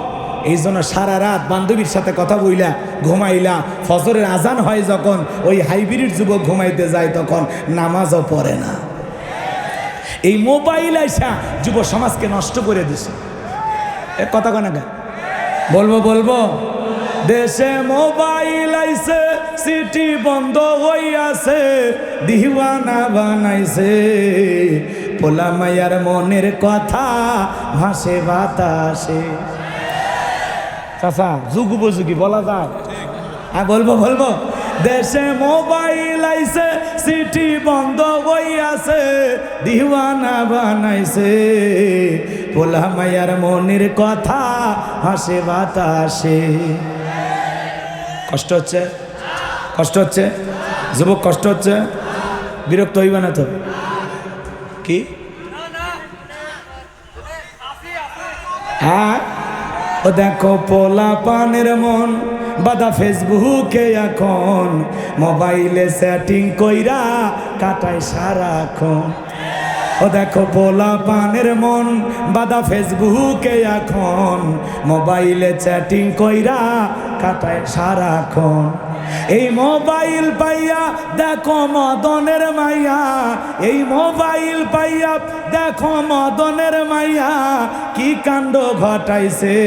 এই জন্য সারা রাত বান্ধবীর সাথে কথা বইলা ঘুমাইলা, ফজরের আজান হয় যখন ওই হাইব্রিড যুবক ঘুমাইতে যায় তখন নামাজও পড়ে না। এই মোবাইল আইসা যুব সমাজকে নষ্ট করে দিছে। এ কথা কয় না, বলবো দেশে মোবাইল আইছে, সিটি বন্ধ হইয়াছে, দিওয়ানা বানাইছে, পোলা মায়ার মনের কথা ভাসে বাতাসে। চাচা যুগ উপযোগী বলা যায়? হ্যাঁ বলবো দেশে মোবাইল আইছে, সিটি বন্ধ হইয়াছে, দিওয়ানা বানাইছে, পোলা মায়ার মনের কথা হাসে বাতাসে। কষ্ট হচ্ছে? কষ্ট হচ্ছে যুবক? কষ্ট হচ্ছে? বিরক্ত হইবা না তো? কি হ্যাঁ, ও দেখো পোলা পানের মন বাদা ফেসবুকে এখন, মোবাইলে সেটিং কইরা কাটায় সারাক্ষণ। ও দেখো পোলা পানের মন বাদা ফেসবুকে এখন, মোবাইলে চ্যাটিং কইরা কাটায় সারাক্ষণ। এই মোবাইল পাইয়া দেখো মদনের মাইয়া, এই মোবাইল পাইয়া দেখো মদনের মাইয়া, কি কাণ্ড ঘটাইছে,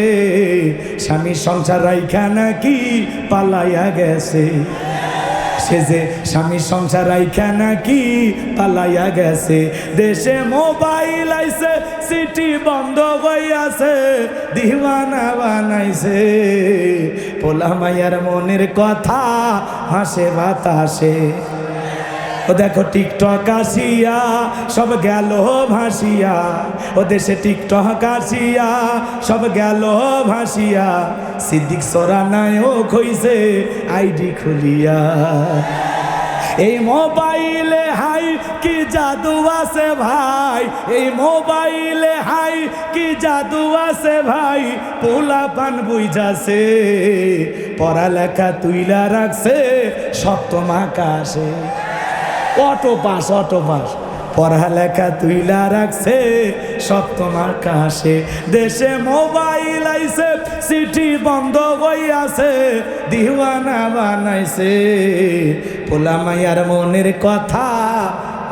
স্বামী সংসার রাইখা নাকি পালাইয়া গেছে। সে যে স্বামী সংসার রাইখা নাকি পালাইয়া গেছে, দেশে মোবাইল আইছে সিটি বন্ধ হইয়াছে, দিওয়ানা বানাইছে পোলা মাইয়ার মনের কথা হাসে বাতাসে। ও দেখো টিকটক আসিয়া সব গেল ভাসিয়া, ও দেশে টিকটক আসিয়া সব গেল ভাসিয়া, সিদ্দিক সরা নায়ক হইছে আইডি খুলিয়া। এই মোবাইলে হাই কি জাদু আছে ভাই, এই মোবাইলে হাই কি জাদু আছে ভাই, পোলা পান বুঝাছে পড়ালেখা তুইলা রাখছে সপ্তম আকাশে। অটো পাস পড়ালেখা তুইলা রাখছে সপ্তম আকাশে, দেশে মোবাইল আইছে চিঠি বন্ধ হইয়াছে, দিওয়ানা বানাইছে পোলা মাইয়ার মনের কথা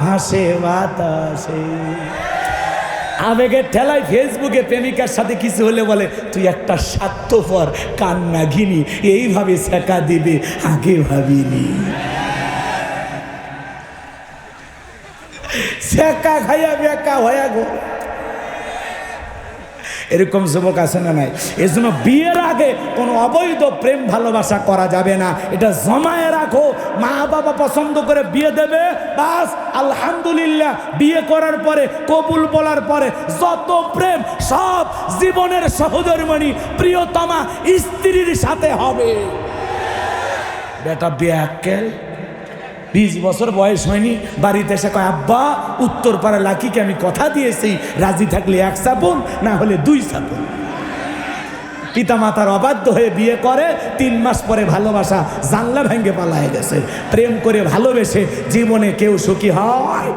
হাসে বাতাসে। আবেগের ঠেলায় ফেসবুকে প্রেমিকার সাথে কিছু হলে বলে তুই একটা স্বার্থপর কান্না ঘিনি, এইভাবে শেখা দিবে আগে ভাবিনি। শেখা খাইয়া বেকা হয়ে গো, এরকম যুবক আছে না নাই? এর জন্য বিয়ের আগে কোনো অবৈধ প্রেম ভালোবাসা করা যাবে না, এটা জমায়ে রাখো। মা বাবা পছন্দ করে বিয়ে দেবে, বাস আলহামদুলিল্লাহ। বিয়ে করার পরে কবুল বলার পরে যত প্রেম সব জীবনের সহধর্মিণী প্রিয়তমা স্ত্রীর সাথে হবে। বেটা বেয়াক্কেল 20 বছর বয়স হয়নি, বাড়িতে এসে কয় আব্বা উত্তর পাড়া লাকিকে আমি কথা দিয়েছি রাজি থাকলে 1 চাপুন না হলে 2 চাপুন। পিতা মাতার অবাধ্য হয়ে বিয়ে করে, 3 মাস পরে ভালোবাসা জানলা ভেঙে পালায় গেছে। প্রেম করে ভালোবেসে জীবনে কেউ সুখী হয়?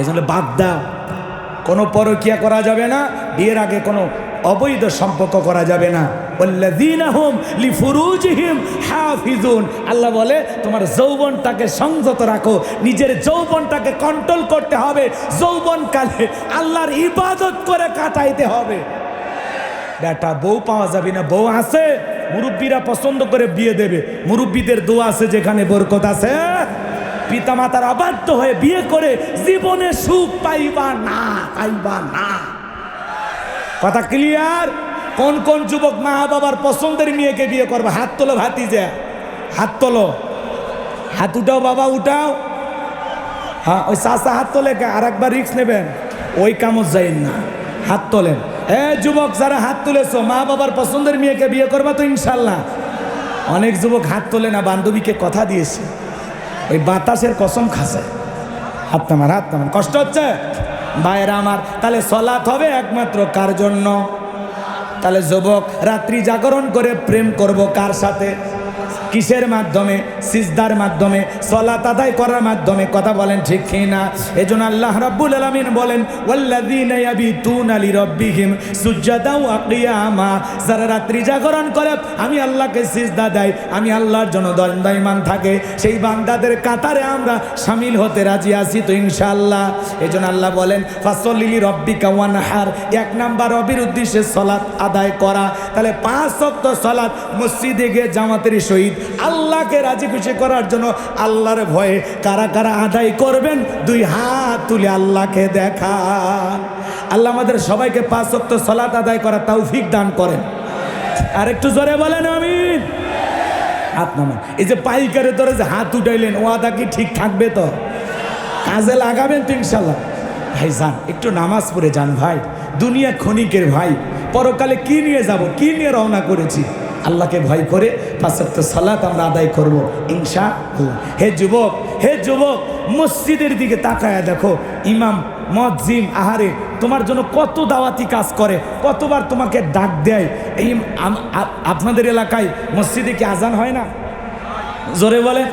এজন্য বাদ দাও, কোনো পরকিয়া করা যাবে না, বিয়ের আগে কোনো অবৈধ সম্পর্ক করা যাবে না। ওয়াল্লাযীনা হুম লিফুরুজিহিম হাফিজুন, আল্লাহ বলে তোমার যৌবনটাকে সংযত রাখো, নিজের যৌবনটাকে কন্ট্রোল করতে হবে, যৌবনকালে আল্লাহর ইবাদত করে কাটাইতে হবে। বেটা বউ পাওয়া যাবে না, বউ আছে, মুরব্বীরা পছন্দ করে বিয়ে দেবে, মুরব্বীদের দোয়া আছে যেখানে বরকত আছে। পিতা মাতার অবাধ্য হয়ে বিয়ে করে জীবনে সুখ পাইবা না, পাইবা না। কথা ক্লিয়ার? কোন কোন যুবক মা বাবার পছন্দের মেয়েকে বিয়ে করবে? হাত তোলো ভাতিজা, হাত তোলো, হাত উঠাও বাবা উঠাও। হ্যাঁ ওই চাষা হাত তোলে, আর একবার রিস্ক নেবেন, ওই কামত যাইন না, হাত তোলেন। যুবক যারা হাত তুলেছো মা বাবার পছন্দের মেয়েকে বিয়ে করবা তো ইনশাল্লাহ। অনেক যুবক হাত তোলে না, বান্ধবীকে কথা দিয়েছে, ওই বাতাসের কসম খাসে। হাত নামান, হাত নামান, কষ্ট হচ্ছে ভাইয়েরা আমার। তাহলে সলাত হবে একমাত্র কার জন্য? তাহলে যুবক রাত্রি জাগরণ করে প্রেম করব কার সাথে? কিসের মাধ্যমে? সিজদার মাধ্যমে, সালাত আদায় করার মাধ্যমে। কথা বলেন ঠিক কি না? এজন্য আল্লাহ রাব্বুল আলামিন বলেন ওয়াল্লাযীনা ইয়াবিতুনা লিরাব্বিহিম সুজদাও ওয়া কিয়ামা, যারা রাত্রি জাগরণ করে আমি আল্লাহকে সিজদা দেয়, আমি আল্লাহর জন্য দণ্ডায়মান থাকে, সেই বান্দাদের কাতারে আমরা শামিল হতে রাজি আছি তো ইনশাআল্লাহ। এজন্য আল্লাহ বলেন ফাসল্লি লিরাব্বিকা ওয়ানহার, 1 নাম্বার রবির উদ্দেশ্যে সালাত আদায় করা। তাহলে 5 ওয়াক্ত সালাত মসজিদে গিয়ে জামাতের সহিত আল্লাহকে রাজি খুশি করার জন্য আল্লাহর ভয়ে কারা কারা আদায় করবেন 2 হাত তুলে আল্লাহকে দেখান। আল্লাহ আমাদের সবাইকে 5 ওয়াক্ত সালাত আদায় করার তৌফিক দান করেন। আর একটু জোরে বলেন আমিন। হাত নামান। এই যে পাইকারে ধরে যে হাত উঠাইলেন, ওয়াদা কি ঠিক থাকবে তো? কাজে লাগাবেন তো ইনশাল্লাহ? ভাই যান, একটু নামাজ পড়ে যান ভাই, দুনিয়া ক্ষণিকের ভাই, পরকালে কি নিয়ে যাব, কি নিয়ে রওনা করেছি? আল্লাহকে ভয় করে 5 ওয়াক্ত সালাত আমরা আদায় করব ইনশাআল্লাহ। হে যুবক, হে যুবক, মসজিদের দিকে তাকায়া দেখো, ইমাম মুয়াজ্জিন আহারে তোমার জন্য কত দাওয়াতি কাজ করে, কতবার তোমাকে ডাক দেয়। এই আপনাদের এলাকায় মসজিদে কি আজান হয় না? জোরে বলে।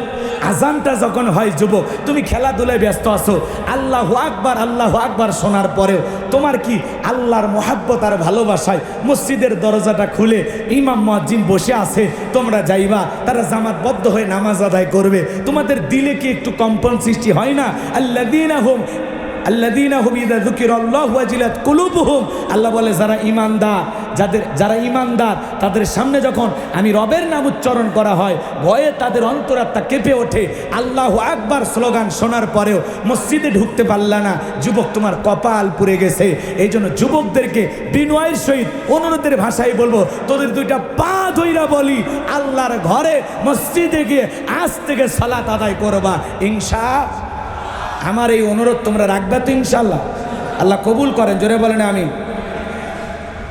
আজানটা যখন হয় যুবক, তুমি খেলাধুলায় ব্যস্ত আছো, আল্লাহু আকবার আল্লাহু আকবার শোনার পরেও তোমার কি আল্লাহর মহাব্বত আর ভালোবাসায় মসজিদের দরজাটা খুলে ইমাম মুয়াজ্জিন বসে আছে, তোমরা যাইবা, তারা জামাতবদ্ধ হয়ে নামাজ আদায় করবে, তোমাদের দিলে কি একটু কম্পন সৃষ্টি হয় না? আল্লাযীনা হুম ইযা যুকিরাল্লাহু ওয়াজিলাত কুলুবুহুম, আল্লাহ বলে যারা ঈমানদার যারা ইমানদার তাদের সামনে যখন আমি রবের নাম উচ্চারণ করা হয়, ভয়ে তাদের অন্তরাত্মা কেঁপে ওঠে। আল্লাহু আকবার স্লোগান শোনার পরেও মসজিদে ঢুকতে পারলা না, যুবক তোমার কপাল পুড়ে গেছে। এই জন্য যুবকদেরকে বিনয়ের সহিত অনুরোধের ভাষায় বলবো, তোদের দুইটা পা ধইরা বলি, আল্লাহর ঘরে মসজিদে গিয়ে আজ থেকে সালাত আদায় করবা ইনশাআল্লাহ। আমার এই অনুরোধ তোমরা রাখবে তো ইনশাআল্লাহ? আল্লাহ কবুল করেন, জোরে বলেন আমিন।